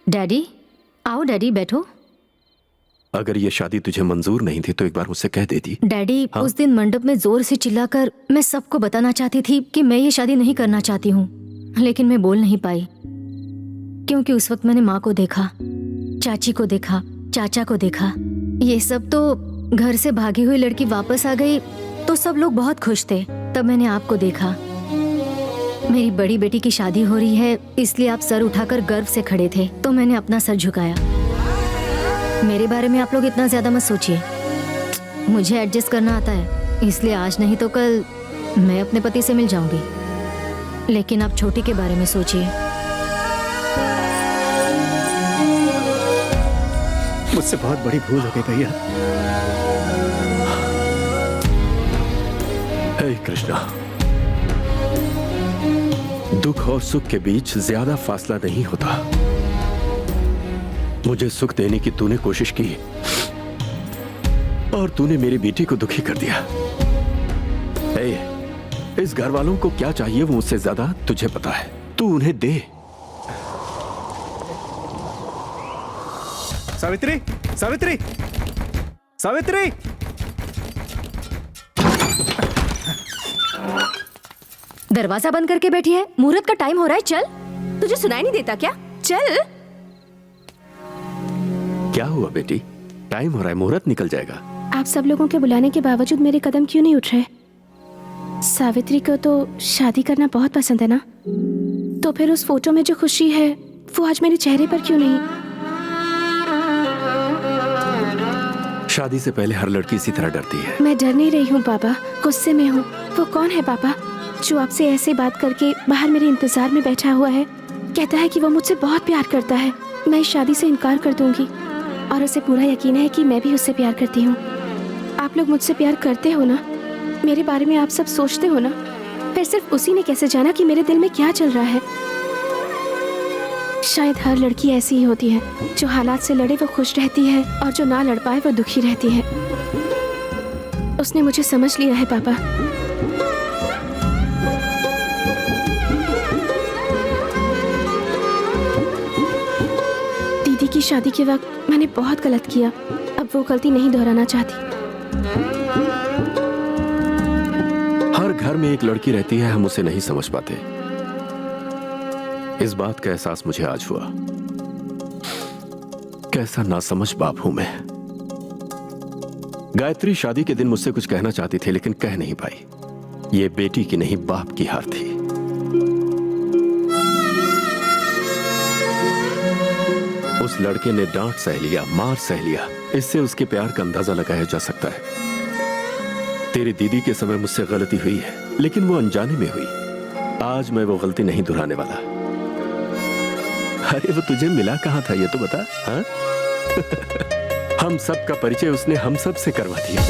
डैडी, आओ डैडी, बैठो। अगर ये शादी तुझे मंजूर नहीं थी तो एक बार मुझसे कह देती। डैडी, हाँ? उस दिन मंडप में जोर से चिल्लाकर मैं सबको बताना चाहती थी कि मैं ये शादी नहीं करना चाहती हूँ, लेकिन मैं बोल नहीं पाई क्योंकि उस वक्त मैंने माँ को देखा, चाची को देखा, चाचा को देखा। ये सब तो घर से भागी हुई लड़की वापस आ गई तो सब लोग बहुत खुश थे। तब मैंने आपको देखा। मेरी बड़ी बेटी की शादी हो रही है, इसलिए आप सर उठाकर गर्व से खड़े थे, तो मैंने अपना सर झुकाया। मेरे बारे में आप लोग इतना ज्यादा मत सोचिए, मुझे एडजस्ट करना आता है, इसलिए आज नहीं तो कल मैं अपने पति से मिल जाऊंगी। लेकिन आप छोटी के बारे में सोचिए। मुझसे बहुत बड़ी भूल हो गई भैया। हे कृष्णा, दुख और सुख के बीच ज्यादा फासला नहीं होता। मुझे सुख देने की तूने कोशिश की और तूने मेरी बेटी को दुखी कर दिया। इस घर वालों को क्या चाहिए वो मुझसे ज्यादा तुझे पता है, तू उन्हें दे। सावित्री, सावित्री, सावित्री! दरवाजा बंद करके बैठी है, मुहूर्त का टाइम हो रहा है, चल। तुझे सुनाई नहीं देता क्या? चल। क्या हुआ बेटी, टाइम हो रहा है, मुहूर्त निकल जाएगा। आप सब लोगों के बुलाने के बावजूद मेरे कदम क्यों नहीं उठ रहे? सावित्री को तो शादी करना बहुत पसंद है ना, तो फिर उस फोटो में जो खुशी है वो आज मेरे चेहरे पर क्यों नहीं? शादी से पहले हर लड़की इसी तरह डरती है। मैं डर नहीं रही हूँ पापा, गुस्से में हूँ। वो कौन है पापा जो आपसे ऐसे बात करके बाहर मेरे इंतजार में बैठा हुआ है? कहता है कि वो मुझसे बहुत प्यार करता है। मैं इस शादी से इनकार कर दूंगी और उसे पूरा यकीन है कि मैं भी उससे प्यार करती हूँ। आप लोग मुझसे प्यार करते हो ना? मेरे बारे में आप सब सोचते हो ना? फिर सिर्फ उसी ने कैसे जाना कि मेरे दिल में क्या चल रहा है? शायद हर लड़की ऐसी ही होती है, जो हालात से लड़े वो खुश रहती है और जो ना लड़ पाए वो दुखी रहती है। उसने मुझे समझ लिया है पापा। दीदी की शादी के वक्त मैंने बहुत गलत किया, अब वो गलती नहीं दोहराना चाहती। हर घर में एक लड़की रहती है, हम उसे नहीं समझ पाते। इस बात का एहसास मुझे आज हुआ। कैसा नासमझ बाप हूं मैं। गायत्री शादी के दिन मुझसे कुछ कहना चाहती थी, लेकिन कह नहीं पाई। ये बेटी की नहीं, बाप की हार थी। उस लड़के ने डांट सह लिया, मार सह लिया। इससे उसके प्यार का अंदाजा लगाया जा सकता है। तेरी दीदी के समय मुझसे गलती हुई है, लेकिन वो अनजाने में हुई। आज मैं वो गलती नहीं दोहराने वाला। अरे वो तुझे मिला कहाँ था ये तो बता। हाँ? हम सब का परिचय उसने हम सब से करवा दिया।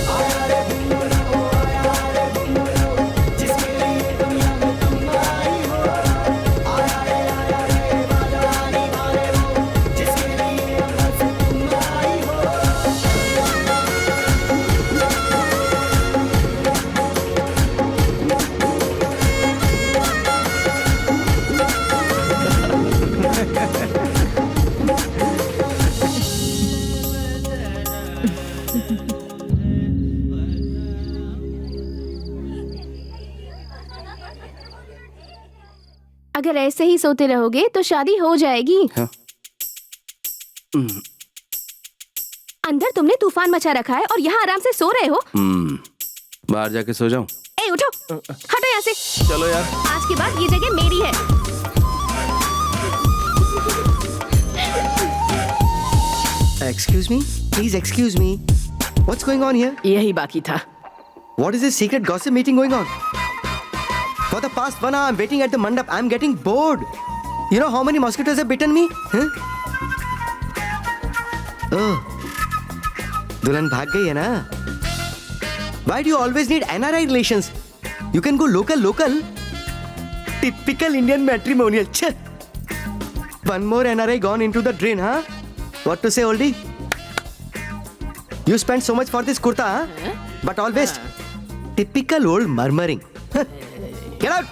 अगर ऐसे ही सोते रहोगे तो शादी हो जाएगी। हाँ। अंदर तुमने तूफान मचा रखा है और यहाँ आराम से सो रहे हो। बाहर जाके सो जाऊं? ए उठो, हटो यहाँ से। चलो यार। आज के बाद ये जगह मेरी है। Excuse me? Please excuse me. What's going on here? यही बाकी था। What is this secret gossip meeting going on? For the past 1 hour I'm waiting at the mandap. I'm getting bored. You know how many mosquitoes have bitten me? Huh? Oh. दुल्हन भाग गई है ना? Why do you always need NRI relations? You can go local. Typical Indian matrimonial. Chh. One more NRI gone into the drain, huh? What to say, oldie? You spent so much for this kurta, huh? But all waste. Typical old murmuring. Get out!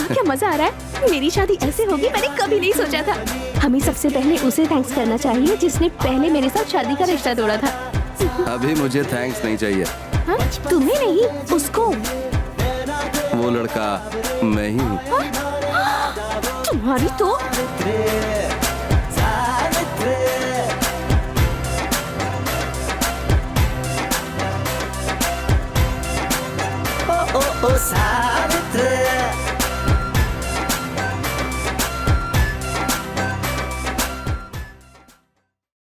क्या मजा आ रहा है। मेरी शादी ऐसे होगी मैंने कभी नहीं सोचा था। हमें सबसे पहले उसे थैंक्स करना चाहिए जिसने पहले मेरे साथ शादी का रिश्ता तोड़ा था। अभी मुझे थैंक्स नहीं चाहिए। हाँ? तुम्हें नहीं, उसको। वो लड़का मैं ही हूँ। तुम्हारी तो ओ सावित्री